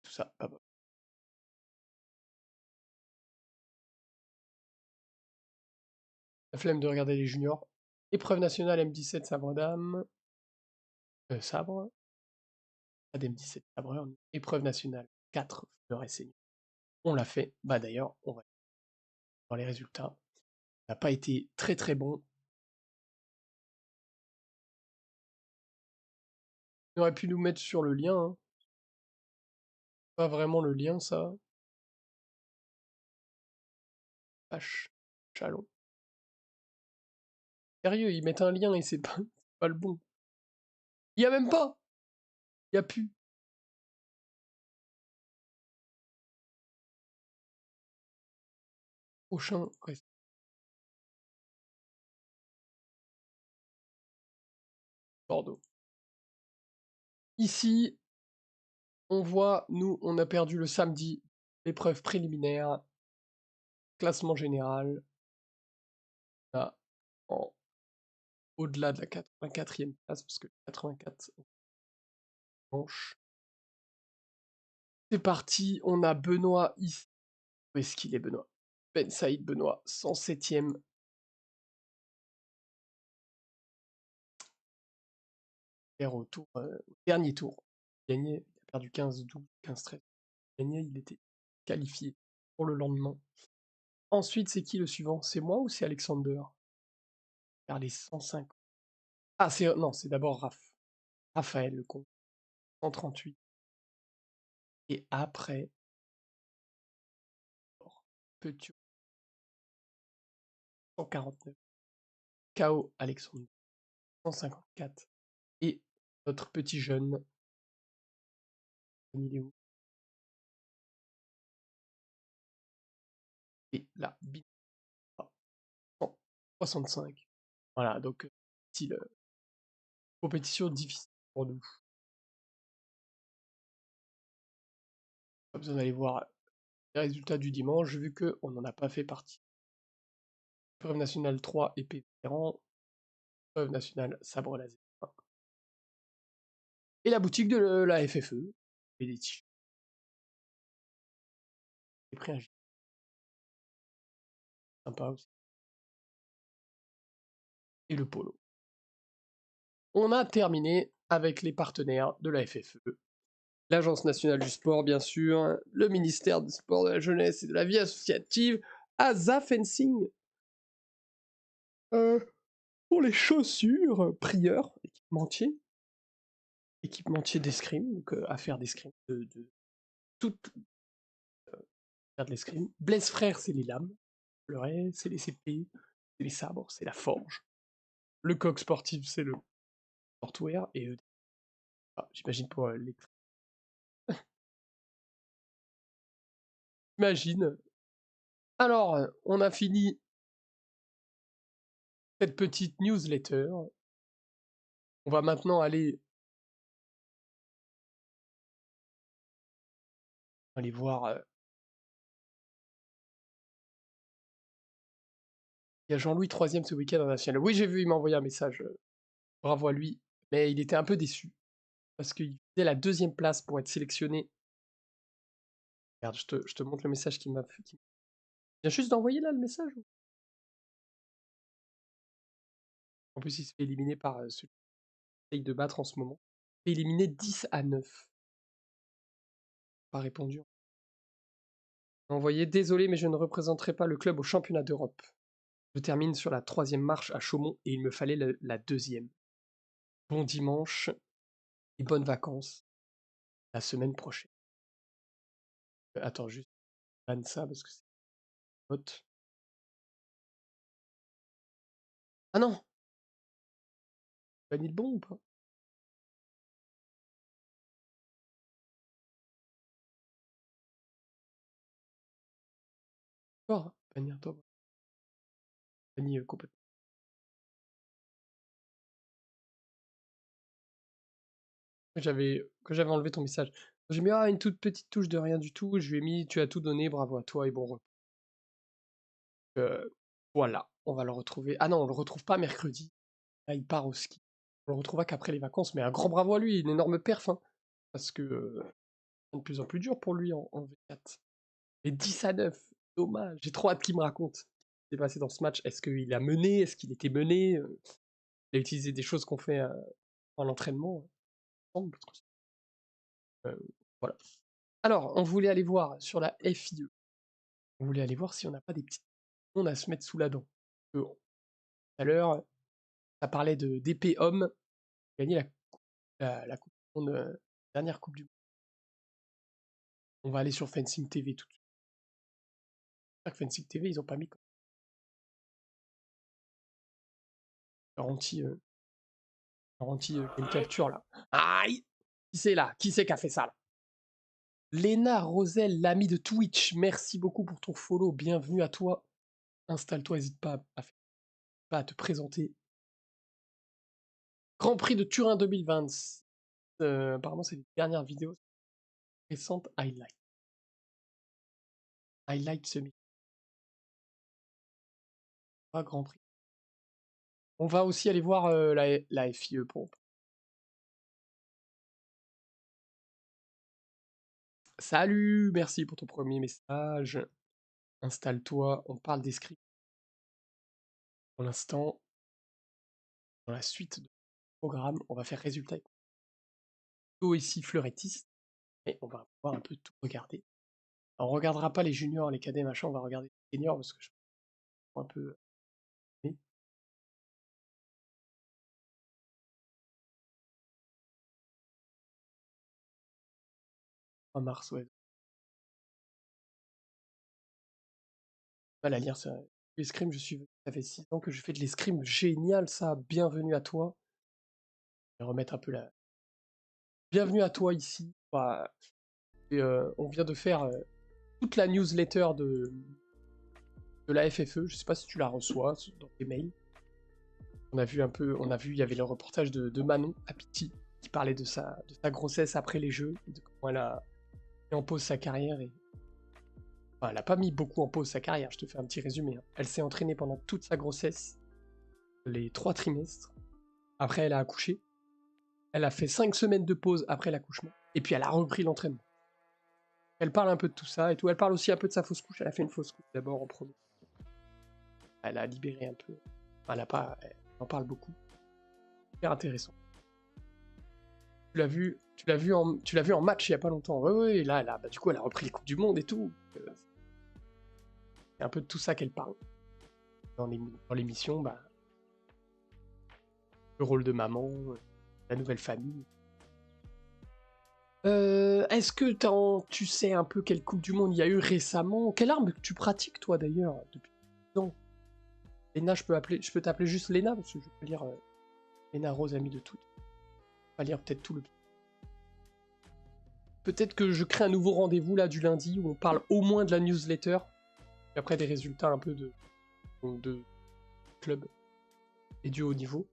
Tout ça. Pam, pam. La flemme de regarder les juniors. Épreuve nationale M17 sabre d'âme. Sabre. Pas d'M17 sabreur. Épreuve nationale 4 fleurs et seigneur. On l'a fait. Bah d'ailleurs, on va voir les résultats. Ça n'a pas été très très bon. On aurait pu nous mettre sur le lien, hein. Pas vraiment le lien, ça. Vache. Chalon. Sérieux, ils mettent un lien et c'est pas, c'est pas le bon. Il y a même pas. Il y a plus. Prochain. Ouais. Bordeaux. Ici, on voit, nous, on a perdu le samedi l'épreuve préliminaire, classement général. Là, au-delà de la 84e place, parce que 84 manches. C'est parti, on a Benoît ici. Où est-ce qu'il est, Benoît? Ben Saïd Benoît, 107e. Au tour, dernier tour. Gagné, il a perdu 15-12, 15-13. Gagné, il était qualifié pour le lendemain. Ensuite, c'est qui le suivant? C'est moi ou c'est Alexander? Vers les 105. Ah, non, c'est d'abord Raphaël, le con. 138. Et après, Petit 149. KO Alexander, 154. Et notre petit jeune, il est où? Et là, 165. Voilà, donc, style compétition difficile pour nous. Pas besoin d'aller voir les résultats du dimanche, vu qu'on n'en a pas fait partie. Épreuve nationale 3, épée vétéran. Épreuve nationale sabre laser. Et la boutique de la FFE. Et des t-shirts. J'ai pris un gilet. Sympa aussi. Et le polo. On a terminé avec les partenaires de la FFE. L'Agence nationale du sport, bien sûr, le ministère du sport, de la jeunesse et de la vie associative, Asa Fencing. Pour les chaussures, prieur, équipementier d'escrime, donc affaire d'escrime, de toute affaire de l'escrime. Blaise Frères, c'est les lames, le c'est les épées, c'est les sabres, c'est la forge. Le coq sportif, c'est le sportwear, et j'imagine pour les... Imagine. Alors, on a fini cette petite newsletter. On va maintenant aller voir. Il y a Jean-Louis 3e ce week-end en national. Oui, j'ai vu, il m'a envoyé un message. Bravo à lui. Mais il était un peu déçu. Parce qu'il faisait la 2e place pour être sélectionné. Regarde, je te montre le message qu'il m'a fait. Il vient juste d'envoyer là le message. En plus, il se fait éliminer par celui qui essaye de battre en ce moment. Il est éliminé 10-9. Pas répondu. Envoyé, désolé, mais je ne représenterai pas le club au championnat d'Europe. Je termine sur la 3e marche à Chaumont et il me fallait la 2e. Bon dimanche et bonnes vacances la semaine prochaine. Attends, juste banne ça parce que c'est vote. Ah non! Banni le bon ou pas? Fort, bannir toi. Banni complètement. Quand j'avais enlevé ton message, j'ai mis une toute petite touche de rien du tout. Je lui ai mis tu as tout donné, bravo à toi et bon repos. Voilà, on va le retrouver. Ah non, on le retrouve pas mercredi. Là, il part au ski. On le retrouvera qu'après les vacances, mais un grand bravo à lui, une énorme perf, hein, parce que c'est de plus en plus dur pour lui en V4. Et 10-9, dommage. J'ai trop hâte qu'il me raconte ce qui s'est passé dans ce match. Est-ce qu'il a mené? Est-ce qu'il était mené? Il a utilisé des choses qu'on fait en entraînement. Voilà. Alors, on voulait aller voir sur la FIE. On voulait aller voir si on n'a pas des petites ondes à se mettre sous la dent. Tout à l'heure, ça parlait d'épée homme, gagner la coupe Monde, dernière Coupe du Monde. On va aller sur Fencing TV tout de suite. J'espère que Fencing TV, ils ont pas mis garantie game capture là. Aïe! Qui c'est là? Qui c'est qui a fait ça là? Léna Rosel, l'ami de Twitch, merci beaucoup pour ton follow, bienvenue à toi. Installe-toi, n'hésite pas à te présenter. Grand Prix de Turin 2026. Apparemment, c'est les dernières vidéos récentes highlight. Highlight semi. Pas Grand Prix. On va aussi aller voir la FIE pour. Salut, merci pour ton premier message. Installe-toi, on parle des scripts. Pour l'instant, dans la suite du programme, on va faire résultat. Ici, fleurettiste, et on va pouvoir un peu tout regarder. Alors, on regardera pas les juniors, les cadets, machin, on va regarder les seniors parce que je suis un peu. 3 mars, ouais. Mal à lire ça. L'escrime, ça fait 6 ans que je fais de l'escrime, génial ça, bienvenue à toi. Je vais remettre un peu la. Bienvenue à toi ici. Bah, et, on vient de faire toute la newsletter de la FFE, je sais pas si tu la reçois dans tes mails. On a vu, il y avait le reportage de Manon Apiti qui parlait de sa grossesse après les Jeux, de comment elle a mis en pause sa carrière. Enfin, elle a pas mis beaucoup en pause sa carrière, je te fais un petit résumé. Hein. Elle s'est entraînée pendant toute sa grossesse, les 3 trimestres. Après, elle a accouché. Elle a fait 5 semaines de pause après l'accouchement. Et puis, elle a repris l'entraînement. Elle parle un peu de tout ça et tout. Elle parle aussi un peu de sa fausse couche. Elle a fait une fausse couche d'abord en premier. Elle a libéré un peu. Elle en parle beaucoup. Super intéressant. Tu l'as vu en match il y a pas longtemps. Ouais, et là, du coup, elle a repris les Coupes du Monde et tout. C'est un peu de tout ça qu'elle parle. Dans l'émission, le rôle de maman, la nouvelle famille. Est-ce que tu sais un peu quelle Coupe du Monde il y a eu récemment? Quelle arme tu pratiques, toi, d'ailleurs, depuis 10 ans? Léna, je peux t'appeler juste Léna, parce que je peux lire Léna Rose, amie de toutes. Je vais pas lire peut-être tout le... Peut-être que je crée un nouveau rendez-vous, là, du lundi, où on parle au moins de la newsletter, et après des résultats un peu de club et du haut niveau.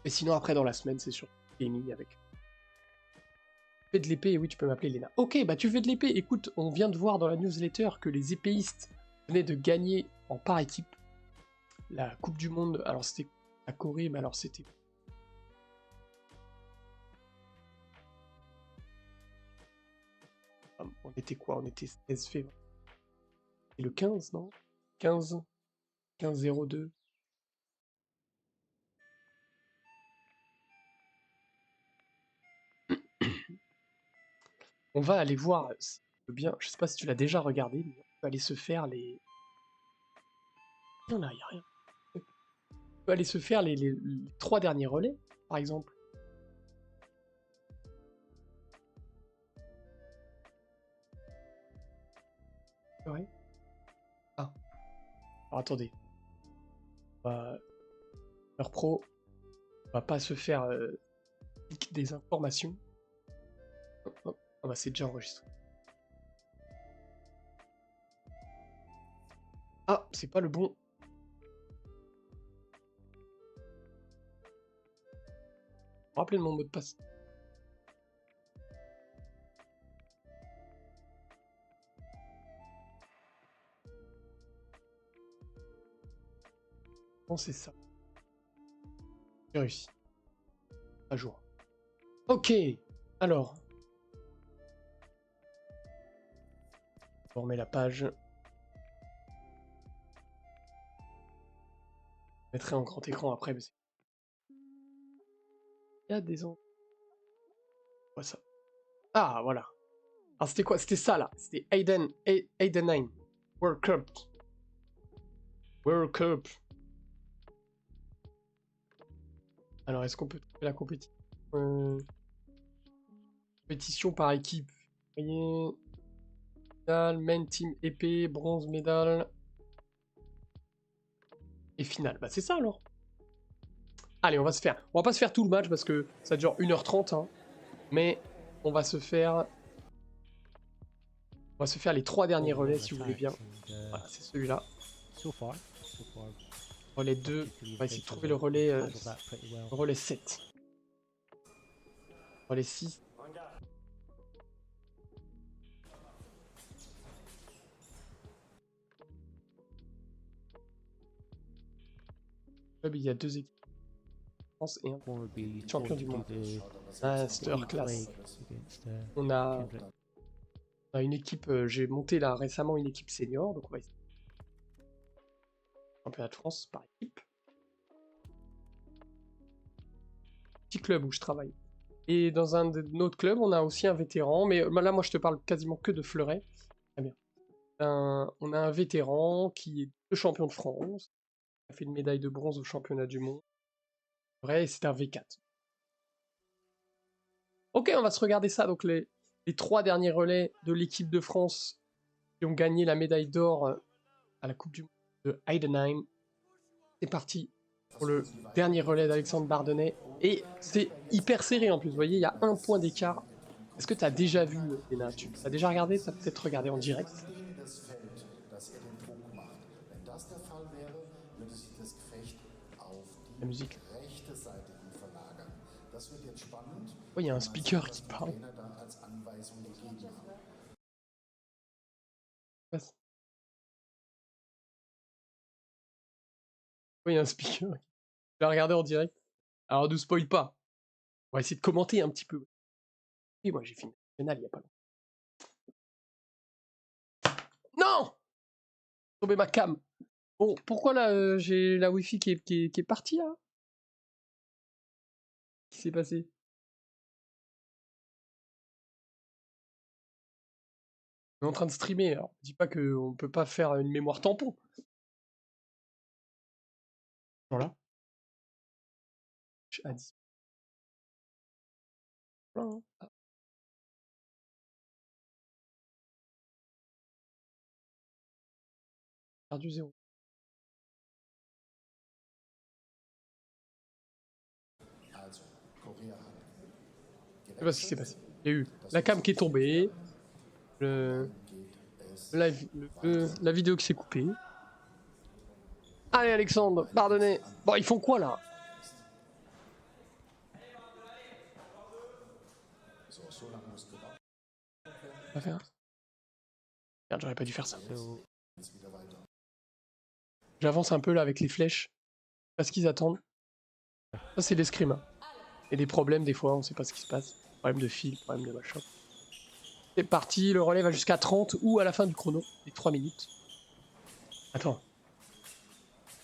Et sinon, après, dans la semaine, c'est sur gaming avec... Tu fais de l'épée, oui, tu peux m'appeler Léna. Ok, bah tu fais de l'épée. Écoute, on vient de voir dans la newsletter que les épéistes venaient de gagner en par équipe la Coupe du Monde. Alors c'était à Corée, mais alors c'était... On était quoi? On était 16 février. Et le 15, non? 15-02. On va aller voir, si tu veux bien, je sais pas si tu l'as déjà regardé, mais on peut aller se faire les... Il y en a, il y a rien. On peut aller se faire les 3 derniers relais, par exemple. Ouais. Ah. Alors attendez. Leur pro, on va pas se faire des informations. Hop. Ah bah c'est déjà enregistré. Ah, c'est pas le bon. Rappelez mon mot de passe. Bon, c'est ça. J'ai réussi. À jour. Ok. Alors. On remet la page. Je mettrai en grand écran après. Mais il y a des ans. Quoi ça? Ah, voilà. Alors c'était quoi? C'était ça là. C'était Aiden 9. World Cup. World Cup. Alors est-ce qu'on peut trouver la compétition? Compétition par équipe. Vous voyez. Finale, main team épée, bronze médaille. Et finale. Bah c'est ça alors. Allez, on va pas se faire tout le match parce que ça dure 1h30, hein. Mais on va se faire les 3 derniers relais si vous voulez bien. Voilà, c'est celui-là. Relais 2. On va essayer de trouver le relais 7. Relais 6. Il y a 2 équipes. France et un champion du monde. Masterclass. On a une équipe, j'ai monté là récemment une équipe senior, donc on va essayer. Championnat de France par équipe. Petit club où je travaille. Et dans un de notre club, on a aussi un vétéran, mais là moi je te parle quasiment que de Fleuret. Très bien. On a un vétéran qui est le champion de France, qui a fait une médaille de bronze au championnat du monde. Vrai, c'est un V4. Ok, on va se regarder ça. Donc les 3 derniers relais de l'équipe de France qui ont gagné la médaille d'or à la Coupe du Monde de Heidenheim. C'est parti pour le dernier relais d'Alexandre Bardenay. Et c'est hyper serré en plus. Vous voyez, il y a 1 point d'écart. Est-ce que tu as déjà vu, Léna? Tu as déjà regardé? Tu as peut-être regardé en direct? La musique. Oh, il y a un speaker qui parle. Oui, il y a un speaker. Je vais regarder en direct. Alors, ne spoil pas. On va essayer de commenter un petit peu. Et moi, j'ai fini le canal il n'y a pas longtemps. Non! Tombé ma cam. Bon, pourquoi là, j'ai la Wi-Fi qui est partie là? Qu'est-ce qui s'est passé? On est en train de streamer, alors dis pas qu'on peut pas faire une mémoire tampon. Voilà. À 10. Voilà. Ah. Perdu 0. Je sais pas ce qui s'est passé. Il y a eu la cam qui est tombée, la vidéo qui s'est coupée. Allez Alexandre, pardonnez. Bon, ils font quoi là? Pas faire. Merde, j'aurais pas dû faire ça. J'avance un peu là avec les flèches. Parce qu'ils attendent. Ça c'est l'escrime. Hein. Et des problèmes des fois, on sait pas ce qui se passe. Problème de fil, problème de machin. C'est parti, le relais va jusqu'à 30 ou à la fin du chrono, les 3 minutes. Attends.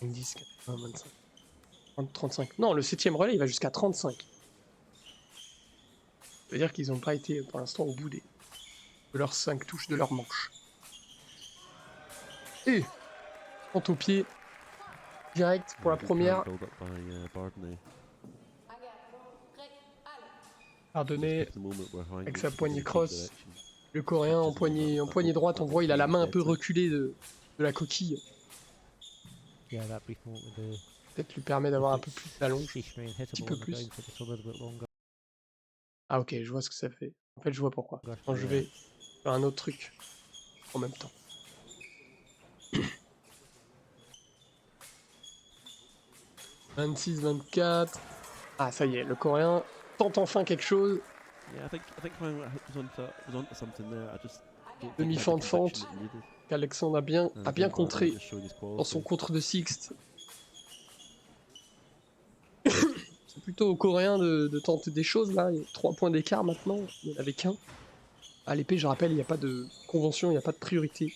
10, 80, 25, 30, 35. Non, le 7ème relais, il va jusqu'à 35. Ça veut dire qu'ils n'ont pas été pour l'instant au bout de leurs 5 touches de leur manche. Et 30 au pied. Direct pour la première. Bardenay avec sa poignée cross. Le coréen en poignée droite, on voit il a la main un peu reculée de la coquille. Peut-être lui permet d'avoir un peu plus d'allonge. Un petit peu plus. Ah ok, je vois ce que ça fait. En fait, je vois pourquoi. Quand je vais faire un autre truc en même temps. « 26, 24... » Ah, ça y est, le coréen tente enfin quelque chose. Demi-fente fente qu'Alexandre a bien contré dans son contre de Sixte. C'est plutôt aux Coréens de tenter des choses là. Il y a 3 points d'écart maintenant, il n'y en avait qu'un. À l'épée, je rappelle, il n'y a pas de convention, il n'y a pas de priorité.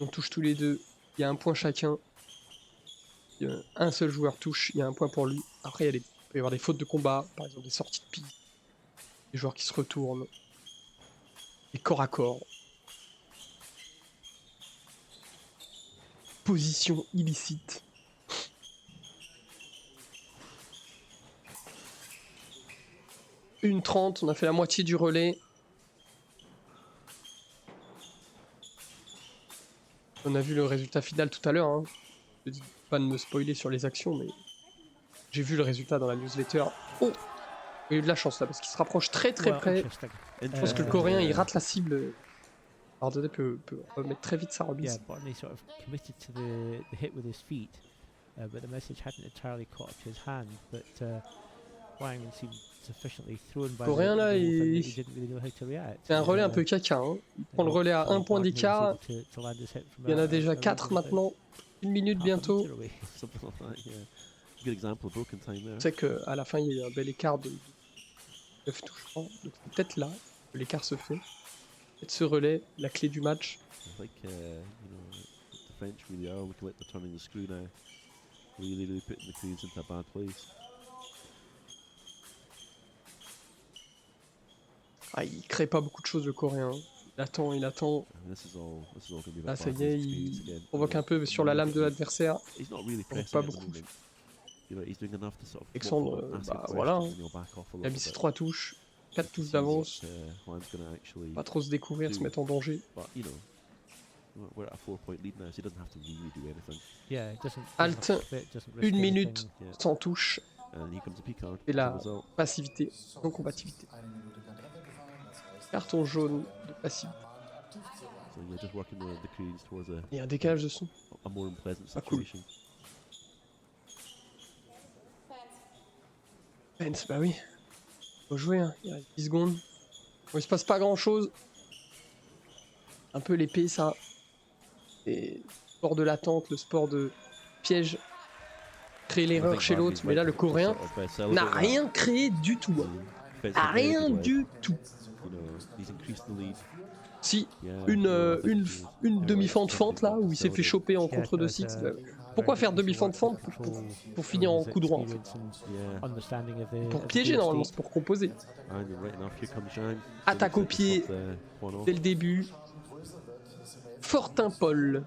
On touche tous les deux, il y a 1 point chacun. Un seul joueur touche, il y a 1 point pour lui. Après, il peut y avoir des fautes de combat, par exemple des sorties de piste, des joueurs qui se retournent, des corps à corps. Position illicite. 1:30, on a fait la moitié du relais. On a vu le résultat final tout à l'heure. Hein. Je dis pas de me spoiler sur les actions, mais j'ai vu le résultat dans la newsletter. Oh, il y a eu de la chance là, parce qu'il se rapproche très près. Je pense que le Coréen, il rate la cible. Ardennais peut remettre très vite sa remise. Yeah, Botany sort of committed to the hit with his feet, but the message hadn't entirely caught up to his hand. But Wang seemed sufficiently thrown by Coréen là, he il didn't really know how to react. fait un relais un peu caca. Hein. Il prend le relais à 1 point d'écart. Il y en a déjà 4 maintenant. 1 minute bientôt. Je sais qu'à la fin, il y a eu un bel écart de 9 touches. Donc c'est peut-être là que l'écart se fait. Peut-être ce relais, la clé du match. Ah, il crée pas beaucoup de choses le Coréen. Il attend. Là, ça y est, il provoque un peu sur la lame de l'adversaire. Il provoque pas beaucoup. Alexandre, bah voilà. Hein. Il a mis ses 3 touches. 4 touches d'avance. Pas trop se découvrir, se mettre en danger. Halt, 1 minute sans touche. Et la passivité, non combativité. Carton jaune de passivité. Et un décalage de son. Pas cool. Pence, bah oui. Faut jouer, hein. Il reste 10 secondes. Bon, il se passe pas grand chose. Un peu l'épée, ça. Et le sport de l'attente, le sport de piège. Créer l'erreur chez l'autre. Mais là, le Coréen n'a rien créé du tout. Hein. Rien du tout. Si, une demi-fente fente là, où il s'est fait choper en contre de 6. Pourquoi faire demi-fente fente pour finir en coup droit en fait. Pour piéger normalement, c'est pour composer. Attaque au pied dès le début. Fortin Paul.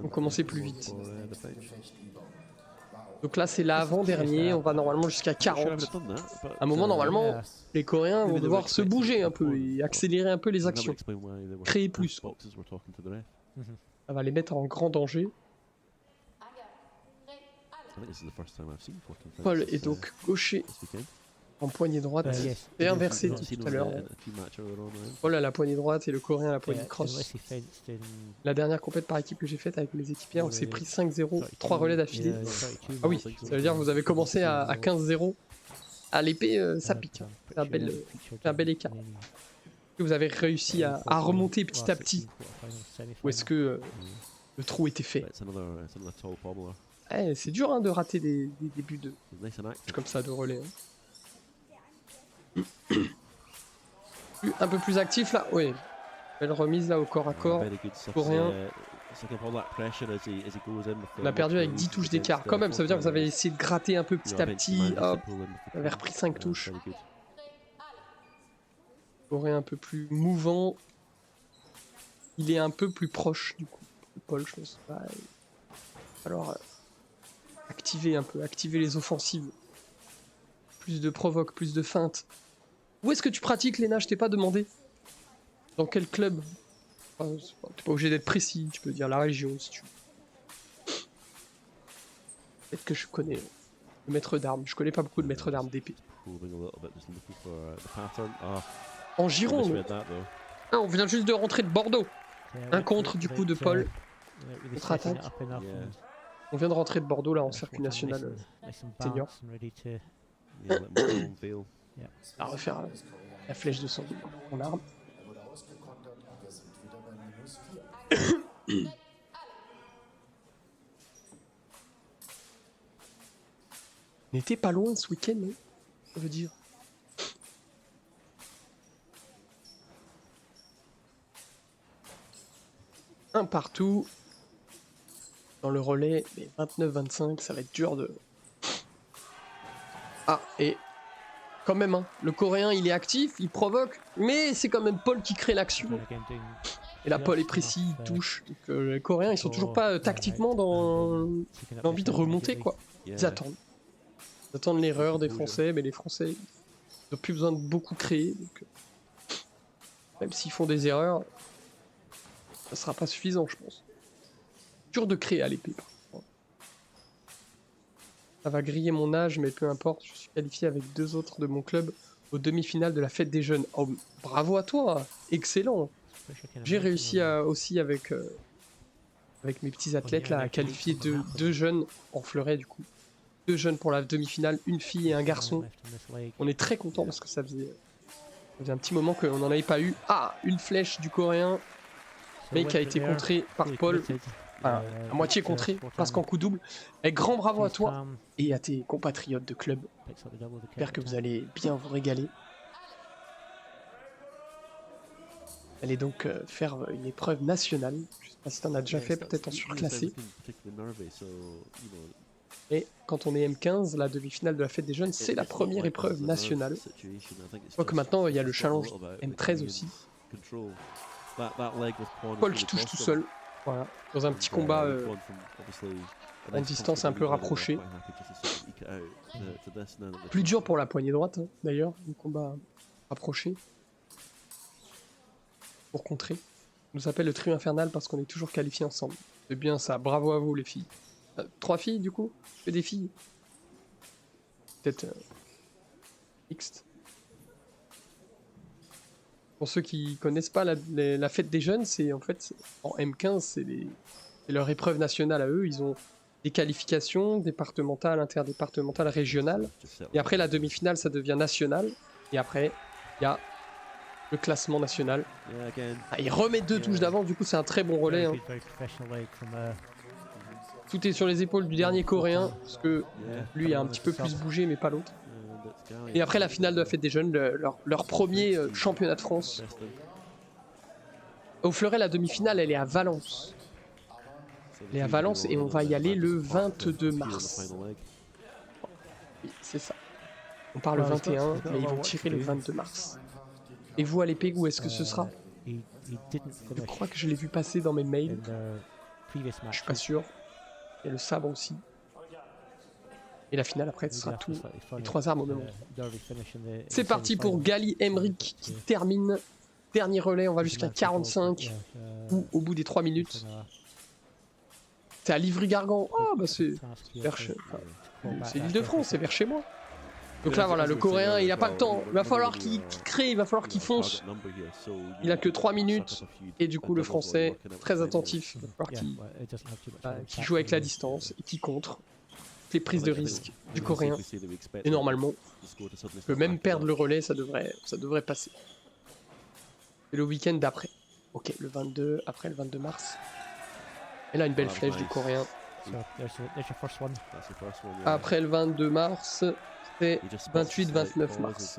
On commençait plus vite. Donc là c'est l'avant-dernier, on va normalement jusqu'à 40. À un moment normalement, les Coréens vont devoir se bouger un peu et accélérer un peu les actions. Créer plus. Quoi. Ça va les mettre en grand danger. Paul est donc gaucher en poignée droite et inversé tout à l'heure. Paul a la poignée droite et le Coréen a la poignée cross. La dernière compète par équipe que j'ai faite avec mes équipiers, on s'est pris 5-0, 3 relais d'affilée. Ah oui, ça veut dire que vous avez commencé à 15-0. À l'épée, ça pique. C'est un bel écart. Vous avez réussi à remonter petit à petit. Ou est-ce que le trou était fait? C'est dur hein, de rater des débuts de comme ça de relais. Hein. Un peu plus actif là, oui. Belle remise là au corps à corps. Coréen. On a perdu avec 10 touches d'écart. Quand même, ça veut dire que vous avez essayé de gratter un peu petit à petit. Hop, vous avez repris 5 touches. Coréen un peu plus mouvant. Il est un peu plus proche du coup. Paul, je pense. Il va falloir activer un peu, activer les offensives. Plus de provoque, plus de feinte. Où est-ce que tu pratiques, Léna? Je t'ai pas demandé. Dans quel club? Enfin, t'es pas obligé d'être précis, tu peux dire la région si tu veux. Peut-être que je connais le maître d'armes. Je connais pas beaucoup de maîtres d'armes d'épée. En Gironde. Ah, on vient juste de rentrer de Bordeaux. Un contre du coup de Paul. Contre-attaque. On vient de rentrer de Bordeaux là en circuit national senior. À refaire la flèche de sang en arme. N'était pas loin ce week-end, non? Ça veut dire. Un partout. Dans le relais, mais 29-25, ça va être dur de... Ah, et... Quand même, hein, le Coréen, il est actif, il provoque, mais c'est quand même Paul qui crée l'action. Et là, Paul est précis, il touche. Donc, les Coréens, ils sont toujours pas tactiquement dans l'envie de remonter, quoi. Ils attendent. Ils attendent l'erreur des Français, mais les Français, ils n'ont plus besoin de beaucoup créer. Donc, même s'ils font des erreurs, ça sera pas suffisant, je pense. Dur de créer à l'épée. Ça va griller mon âge, mais peu importe. Je suis qualifié avec 2 autres de mon club aux demi-finales de la fête des jeunes. Oh, bravo à toi, excellent. J'ai réussi aussi avec mes petits athlètes là à qualifier 2 jeunes en fleuret du coup. 2 jeunes pour la demi-finale, une fille et un garçon. On est très content parce que ça faisait un petit moment qu'on n'en avait pas eu. Ah, une flèche du coréen, mais qui a été contrée par Paul. Enfin, à moitié contrée, presque en coup double. Et grand bravo à toi et à tes compatriotes de club. J'espère que vous allez bien vous régaler. Allez donc faire une épreuve nationale. Je sais pas si t'en as déjà fait, peut-être en surclassé. Et quand on est M15, la demi-finale de la fête des jeunes, c'est la première épreuve nationale. Donc maintenant, il y a le challenge M13 aussi. Paul qui touche tout seul. Voilà, dans un petit combat en distance un peu rapproché. Plus dur pour la poignée droite, hein, d'ailleurs, un combat rapproché. Pour contrer. On nous appelle le trio infernal parce qu'on est toujours qualifiés ensemble. C'est bien ça, bravo à vous les filles. 3 filles du coup? Que des filles? Peut-être mixte. Pour ceux qui connaissent pas la fête des jeunes, c'est en fait en M15, c'est leur épreuve nationale à eux. Ils ont des qualifications départementales, interdépartementales, régionales. Et après la demi-finale, ça devient national. Et après, il y a le classement national. Ah, il remet 2 touches d'avance, du coup c'est un très bon relais. Hein. Tout est sur les épaules du dernier coréen, parce que lui a un petit peu plus bougé, mais pas l'autre. Et après la finale de la fête des jeunes, leur premier championnat de France. Au fleuret, la demi-finale, elle est à Valence. Elle est à Valence et on va y aller le 22 mars. Oui, c'est ça. On part le 21, mais ils vont tirer le 22 mars. Et vous à l'épée, où est-ce que ce sera? Je crois que je l'ai vu passer dans mes mails. Je suis pas sûr. Il y a le sabre aussi. Et la finale après, ce sera tout. Les 3 armes au même endroit. C'est parti pour Gali Emric qui termine. Dernier relais, on va jusqu'à 45. Ou au bout des 3 minutes. C'est à Livry-Gargan. Oh bah c'est vers c'est l'Île-de-France, c'est vers chez moi. Donc là voilà, le coréen il a pas le temps, il va falloir qu'il crée, il va falloir qu'il fonce. Il a que 3 minutes et du coup le français, très attentif, il va falloir qu'il joue avec la distance et qu'il contre les prises de risque du coréen. Et normalement, il peut même perdre le relais, ça devrait passer. Et le week-end d'après. Ok, le 22, après le 22 mars. Et là une belle flèche du coréen. Après le 22 mars, c'est 28-29 mars.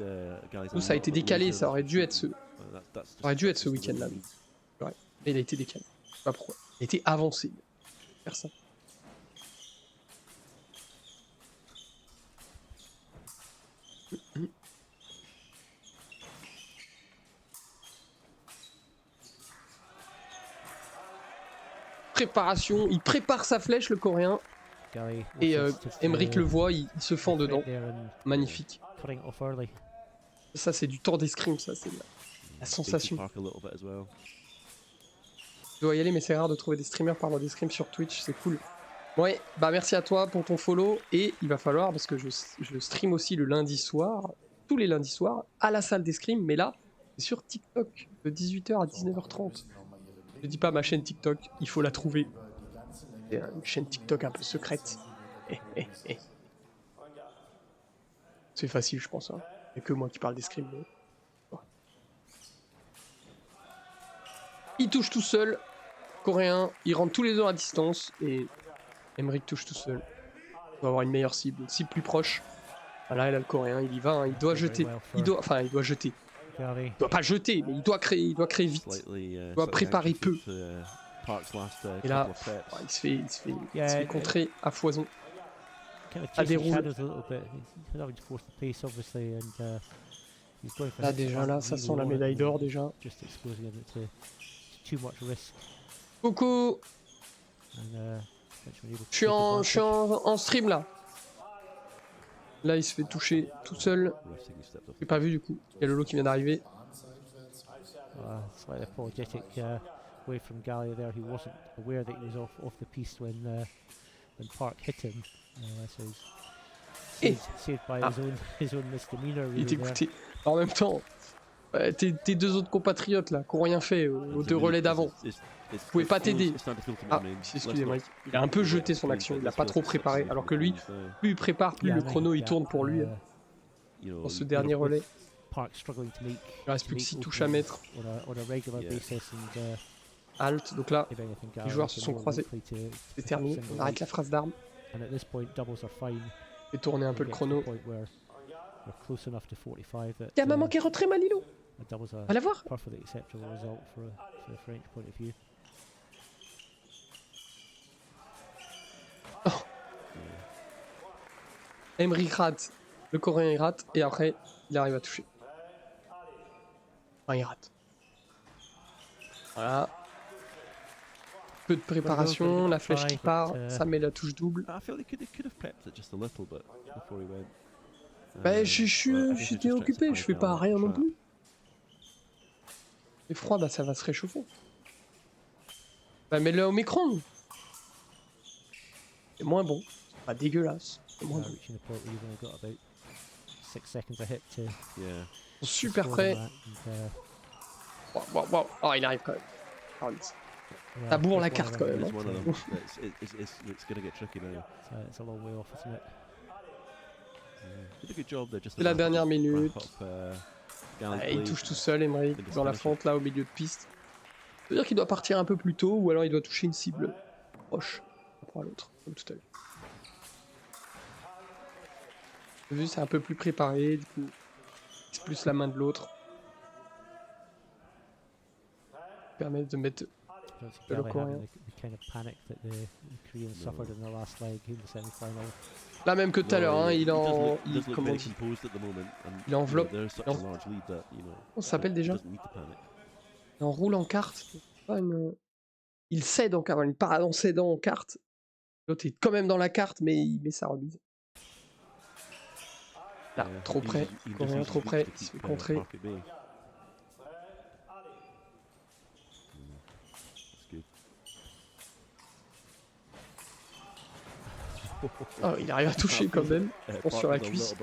Nous, ça a été décalé, ça aurait dû être ce week-end-là. Ouais. Mais il a été décalé. Je sais pas pourquoi. Il a été avancé. Faire ça. Préparation, il prépare sa flèche le coréen et Emric le voit, il se fend dedans. Magnifique. Ça c'est du temps d'escrime, ça c'est la sensation. Je dois y aller mais c'est rare de trouver des streamers parlant d'escrime sur Twitch, c'est cool. Ouais, bah merci à toi pour ton follow et il va falloir, parce que je stream aussi le lundi soir, tous les lundis soirs, à la salle d'escrime, mais là, c'est sur TikTok, de 18h à 19h30. Je dis pas ma chaîne TikTok, il faut la trouver. C'est une chaîne TikTok un peu secrète. C'est facile, je pense. Hein. Il n'y a que moi qui parle d'escrime. Mais... ouais. Il touche tout seul. Coréen, il rentre tous les heures à distance. Et Emric touche tout seul. Il doit avoir une meilleure cible, une cible plus proche. Voilà, là, le coréen, il y va. Hein. Il doit jeter. Il doit jeter. Il doit pas jeter, mais il doit créer vite. Il doit préparer peu. Et là, il se fait contrer à foison. À déroule. Là déjà, là, ça sent la médaille d'or déjà. Coucou. Je suis en stream là. Là, il se fait toucher tout seul. J'ai pas vu du coup. Il y a Lolo qui vient d'arriver. Slightly apologetic way from Gallia there. He wasn't aware that he was off the piste when Park hit him. So he's saved by his own misdemeanor. Il était écouté. En même temps, tes deux autres compatriotes là, qui n'ont rien fait aux deux relais d'avant, vous pouvez pas t'aider. Ah, excusez-moi, il a un peu jeté son action, il l'a pas trop préparé, alors que lui, plus il prépare, plus le chrono il tourne pour lui. Dans ce dernier relais. Il reste plus que 6 touches à mettre. Halt, donc là, les joueurs se sont croisés. C'est terminé, on arrête la phrase d'armes. Et tourner un peu le chrono. Il y a maman qui est rentrée, Malilo. Va la voir. Oh. Emery rate, le coréen il rate, et après il arrive à toucher. Enfin, il rate. Voilà. Peu de préparation, la flèche qui part, ça met la touche double. Bah, j'étais occupé, je fais pas rien non plus. C'est froid, bah ça va se réchauffer. Bah, mets-le au micro-ondes. C'est moins bon, c'est pas dégueulasse. C'est moins bon. Ils sont super prêts. Wow. Oh, il arrive quand même. Oh, ça bourre la carte quand même. C'est la dernière minute. Il touche tout seul, Emery, dans la fente là au milieu de piste. Ça veut dire qu'il doit partir un peu plus tôt ou alors il doit toucher une cible proche. À l'autre, comme tout à l'heure. Vous avez vu, c'est un peu plus préparé, du coup, c'est plus la main de l'autre. Permet de mettre le coréen. Là même que tout à l'heure, hein, il enveloppe. On s'appelle déjà. Il enroule en carte. Il cède en carte, une parade en cédant en carte. L'autre est quand même dans la carte, mais il met sa remise. Là, trop près, coréen trop près, il se fait contrer. Oh, il arrive à toucher quand même, sur la cuisse.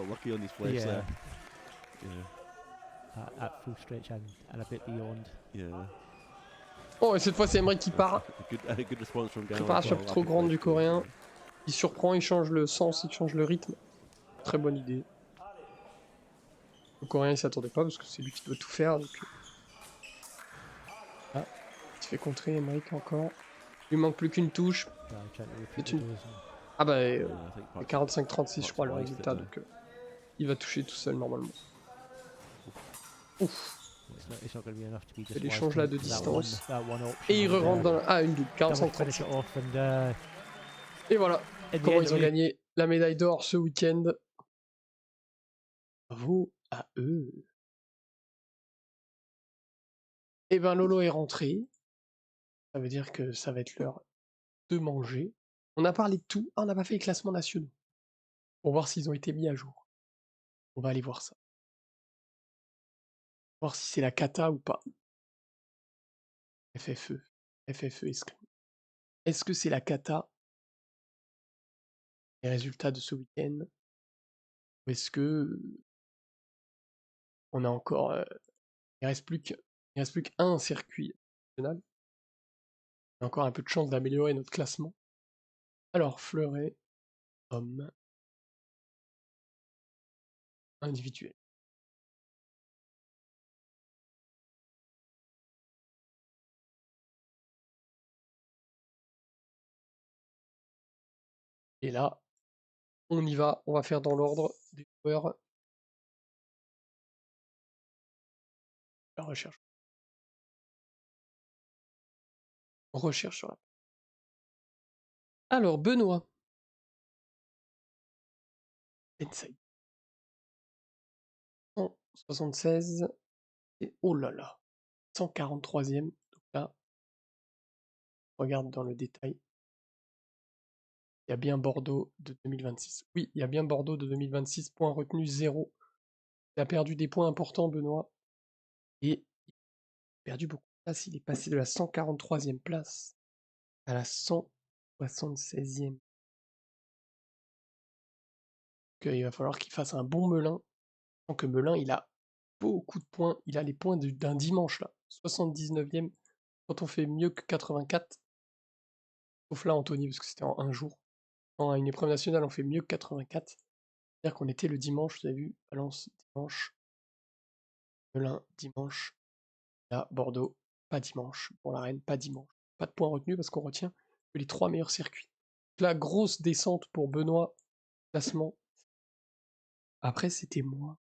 Oh, et cette fois c'est Emery qui part. Préparation trop grande du coréen. Il surprend, il change le sens, il change le rythme. Très bonne idée. Le coréen il s'attendait pas parce que c'est lui qui doit tout faire. Donc... Ah, il se fait contrer Emery encore. Il lui manque plus qu'une touche. Ah bah 45-36 je crois le résultat, donc il va toucher tout seul normalement. Ouf. Il échange là de distance. Et il re-rentre dans la... Ah, une double, 45-36. Et voilà, comment ils ont gagné la médaille d'or ce week-end. Bravo à eux. Et ben Lolo est rentré. Ça veut dire que ça va être l'heure de manger. On a parlé de tout. Ah, on n'a pas fait les classements nationaux. Pour voir s'ils ont été mis à jour. On va aller voir ça. Voir si c'est la cata ou pas. FFE. FFE escrime. Est-ce que c'est la cata? Les résultats de ce week-end? Ou est-ce que on a encore... il reste plus qu'un circuit national. On a encore un peu de chance d'améliorer notre classement. Alors, fleuret, homme, individuel. Et là, on y va, on va faire dans l'ordre des joueurs. La recherche. On recherche sur la... Alors, Benoît. Inside. 176. Et oh là là. 143e. Donc là, regarde dans le détail. Il y a bien Bordeaux de 2026. Oui, il y a bien Bordeaux de 2026, point retenu 0. Il a perdu des points importants, Benoît, et il a perdu beaucoup de place. Il est passé de la 143e place à la 176e. Donc, il va falloir qu'il fasse un bon Melun. Donc que Melun, il a beaucoup de points. Il a les points d'un dimanche, là. 79e. Quand on fait mieux que 84, sauf là, Anthony, parce que c'était en un jour. En une épreuve nationale, on fait mieux que 84. C'est-à-dire qu'on était le dimanche, vous avez vu, Valence, dimanche, Melun, dimanche, là, Bordeaux, pas dimanche, pour la Reine, pas dimanche. Pas de points retenus parce qu'on retient que les 3 meilleurs circuits. La grosse descente pour Benoît, classement. Après, c'était moi.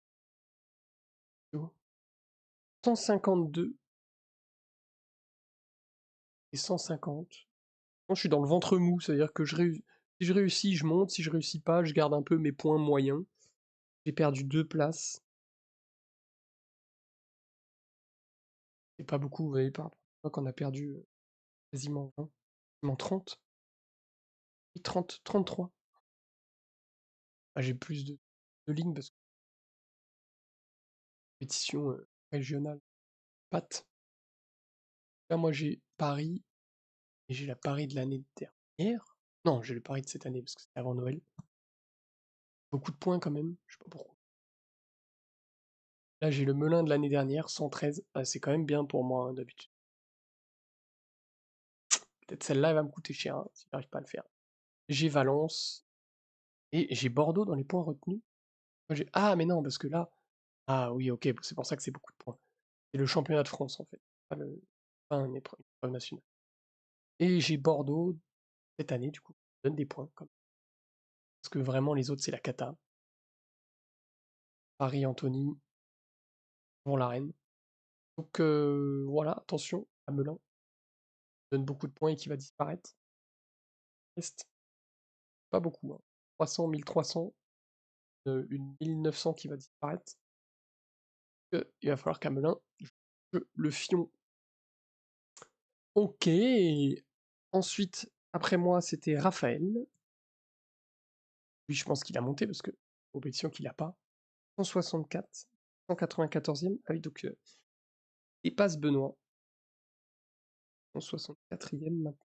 152 et 150. Je suis dans le ventre mou, c'est-à-dire que si je réussis, je monte, si je réussis pas, je garde un peu mes points moyens. J'ai perdu 2 places. C'est pas beaucoup, vous voyez, par rapport à qu'on a perdu quasiment 20, quasiment 30. Oui, 30, 33. Ah, j'ai plus de lignes parce que compétition régionale. Pat. Là, moi, j'ai Paris et j'ai la Paris de l'année dernière. Non, j'ai le Paris de cette année parce que c'était avant Noël. Beaucoup de points quand même, je sais pas pourquoi. Là, j'ai le Melun de l'année dernière, 113. Ah, c'est quand même bien pour moi, hein, d'habitude. Peut-être celle-là, elle va me coûter cher, hein, si j'arrive pas à le faire. J'ai Valence et j'ai Bordeaux dans les points retenus. Ah, mais non, parce que là... Ah oui, ok, c'est pour ça que c'est beaucoup de points. C'est le championnat de France, en fait. Pas une épreuve nationale. Et j'ai Bordeaux, cette année, du coup, qui donne des points. Parce que vraiment, les autres, c'est la cata. Paris, Anthony, pour la Reine. Donc voilà, attention à Melun. Il donne beaucoup de points et qui va disparaître. Reste pas beaucoup. Hein. 300, 1300, une 1900 qui va disparaître. Il va falloir qu'à Melun, le fion. Ok. Ensuite, après moi, c'était Raphaël. Lui, je pense qu'il a monté parce que compétition qu'il n'a pas. 164, 194e. Ah oui, donc il passe Benoît. 164e maintenant.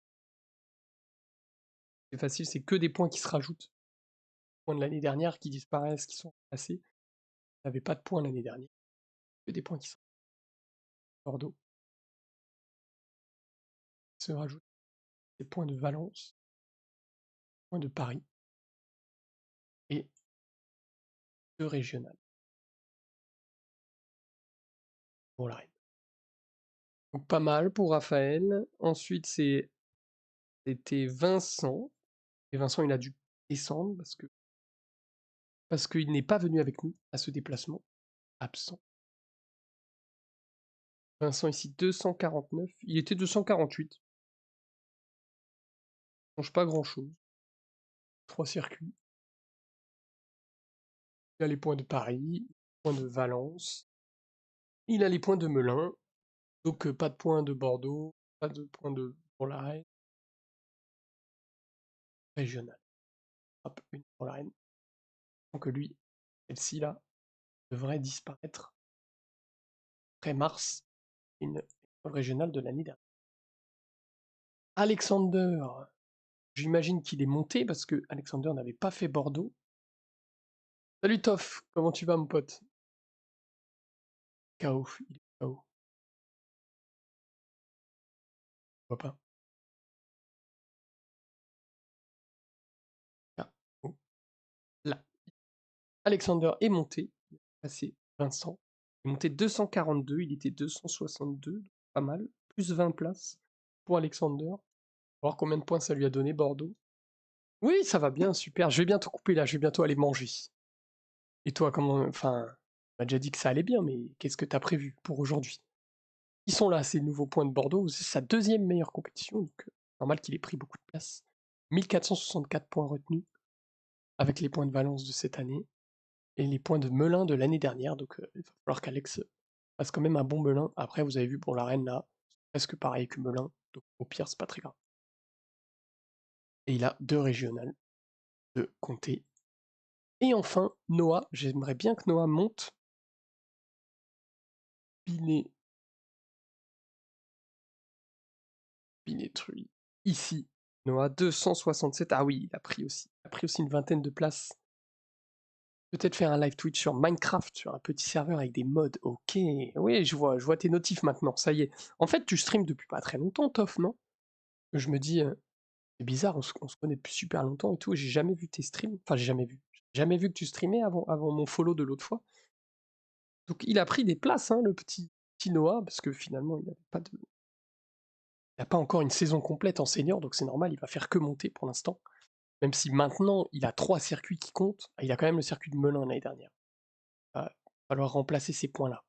C'est facile, c'est que des points qui se rajoutent. Les points de l'année dernière qui disparaissent, qui sont passés. Il n'avait pas de points l'année dernière. Que des points qui sont. Bordeaux. Se rajoutent des points de Valence, points de Paris et de régional. Pour la Reine. Donc pas mal pour Raphaël. Ensuite, c'était Vincent. Et Vincent, il a dû descendre parce qu'il n'est pas venu avec nous à ce déplacement. Absent. Vincent ici 249. Il était 248. Change pas grand chose. 3 circuits. Il a les points de Paris, les points de Valence. Il a les points de Melun. Donc pas de points de Bordeaux, pas de points de pour la Reine. Régional. Hop, une pour la Reine. Donc lui, celle-ci là, devrait disparaître après mars, une régionale de l'année dernière. Alexander, j'imagine qu'il est monté parce que Alexander n'avait pas fait Bordeaux. Salut Toff, comment tu vas mon pote? KO, il est KO. Je vois pas. Ah, oh. Là. Alexander est monté, il est passé Vincent. Il est monté 242, il était 262, pas mal. Plus 20 places pour Alexander. On va voir combien de points ça lui a donné Bordeaux. Oui, ça va bien, super. Je vais bientôt couper là, je vais bientôt aller manger. Et toi, comment... Enfin, on m'a déjà dit que ça allait bien, mais qu'est-ce que t'as prévu pour aujourd'hui? Ils sont là, ces nouveaux points de Bordeaux. C'est sa deuxième meilleure compétition, donc normal qu'il ait pris beaucoup de place. 1464 points retenus, avec les points de Valence de cette année, et les points de Melun de l'année dernière, donc il va falloir qu'Alex fasse quand même un bon Melun. Après, vous avez vu pour la Reine là, presque pareil que Melun, donc au pire, c'est pas très grave. Et il a 2 régionales de comté. Et enfin, Noah. J'aimerais bien que Noah monte. Binétruy. Ici. Noah, 267. Ah oui, il a pris aussi. Il a pris aussi une vingtaine de places. Peut-être faire un live Twitch sur Minecraft, sur un petit serveur avec des mods. Ok. Oui, je vois tes notifs maintenant. Ça y est. En fait, tu streams depuis pas très longtemps, Toff, non? Je me dis, c'est bizarre, on se connaît depuis super longtemps et tout. J'ai jamais vu tes streams. Enfin, j'ai jamais vu. J'ai jamais vu que tu streamais avant mon follow de l'autre fois. Donc, il a pris des places, hein, le petit Noah, parce que finalement, il n'a pas encore une saison complète en senior, donc c'est normal, il va faire que monter pour l'instant. Même si maintenant, il a 3 circuits qui comptent. Il a quand même le circuit de Melun l'année dernière. Il va falloir remplacer ces points-là.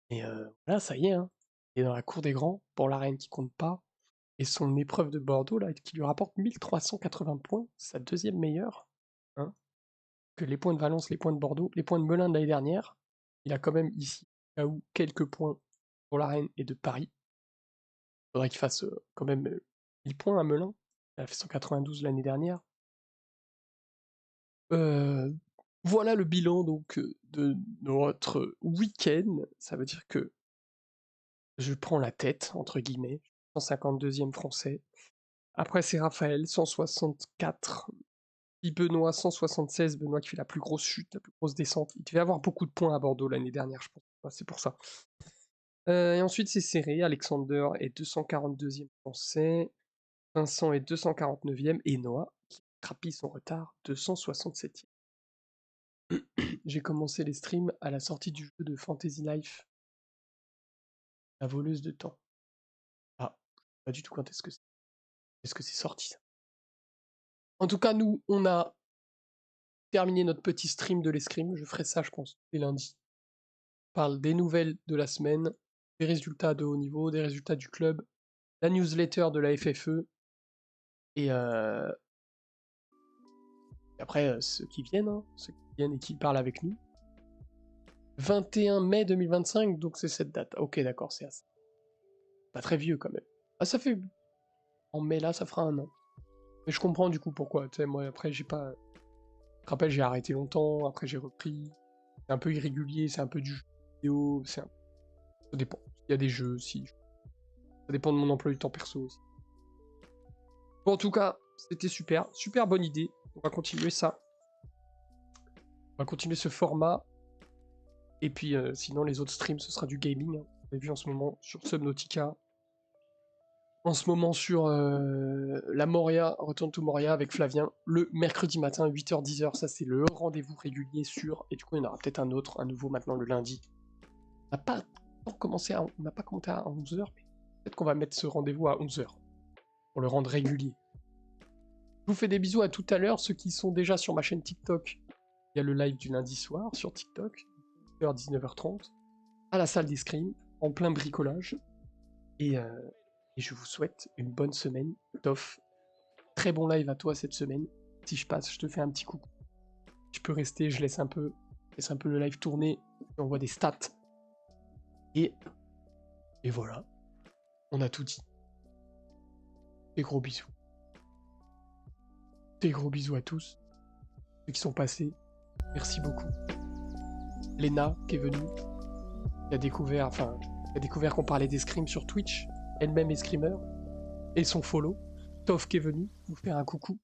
Et voilà, ça y est, hein. Il est dans la cour des grands, pour l'arène qui compte pas. Et son épreuve de Bordeaux, là, qui lui rapporte 1380 points, sa deuxième meilleure. Hein, que les points de Valence, les points de Bordeaux, les points de Melun de l'année dernière. Il a quand même ici, là où, quelques points pour l'arène et de Paris. Il faudrait qu'il fasse quand même 1000 points à Melun. Il a fait 192 l'année dernière. Voilà le bilan donc de notre week-end. Ça veut dire que je prends la tête, entre guillemets. 152e français. Après, c'est Raphaël, 164. Puis Benoît, 176. Benoît qui fait la plus grosse chute, la plus grosse descente. Il devait avoir beaucoup de points à Bordeaux l'année dernière, je pense. Ouais, c'est pour ça. Et ensuite, c'est serré. Alexander est 242e français. Vincent est 249e. Et Noah, qui grappille son retard, 267e. J'ai commencé les streams à la sortie du jeu de Fantasy Life. La voleuse de temps. Ah, pas du tout quand est-ce que c'est. Est-ce que c'est sorti ça? En tout cas, nous, on a terminé notre petit stream de l'escrime. Je ferai ça, je pense, les lundis. On parle des nouvelles de la semaine, des résultats de haut niveau, des résultats du club, la newsletter de la FFE, et après, ceux qui viennent, hein, ceux qui viennent et qui parlent avec nous. 21 mai 2025, donc c'est cette date. Ok, d'accord, c'est ça. Pas très vieux quand même. Ah, ça fait... En mai, là, ça fera 1 an. Mais je comprends du coup pourquoi. Tu sais, moi, après, j'ai pas... Je te rappelle, j'ai arrêté longtemps, après j'ai repris. C'est un peu irrégulier, c'est un peu du jeu vidéo, Ça dépend. Il y a des jeux aussi. Ça dépend de mon emploi du temps perso aussi. Bon, en tout cas, c'était super. Super bonne idée. On va continuer ça. On va continuer ce format. Et puis, sinon, les autres streams, ce sera du gaming. Hein. Vous avez vu en ce moment sur Subnautica. En ce moment sur la Moria, Return to Moria avec Flavien, le mercredi matin, 8h-10h, ça c'est le rendez-vous régulier sur... Et du coup, il y en aura peut-être un autre, un nouveau maintenant le lundi. On n'a pas commencé à 11h, mais peut-être qu'on va mettre ce rendez-vous à 11h, pour le rendre régulier. Je vous fais des bisous à tout à l'heure, ceux qui sont déjà sur ma chaîne TikTok. Il y a le live du lundi soir sur TikTok, 19h30, à la salle d'escrime, en plein bricolage. Et je vous souhaite une bonne semaine. Toff, très bon live à toi cette semaine. Si je passe, je te fais un petit coucou. Tu peux rester, je laisse un peu le live tourner. On voit des stats. Et voilà. On a tout dit. Des gros bisous. Des gros bisous à tous. Ceux qui sont passés. Merci beaucoup. Léna qui est venue. Qui a découvert qu'on parlait d'escrime sur Twitch. Elle-même est screamer, et son follow. Toff qui est venu vous faire un coucou.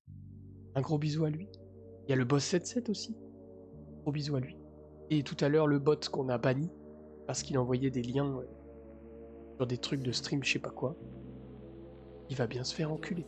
Un gros bisou à lui. Il y a le boss 77 aussi. Gros bisou à lui. Et tout à l'heure, le bot qu'on a banni, parce qu'il envoyait des liens sur des trucs de stream, je sais pas quoi. Il va bien se faire enculer.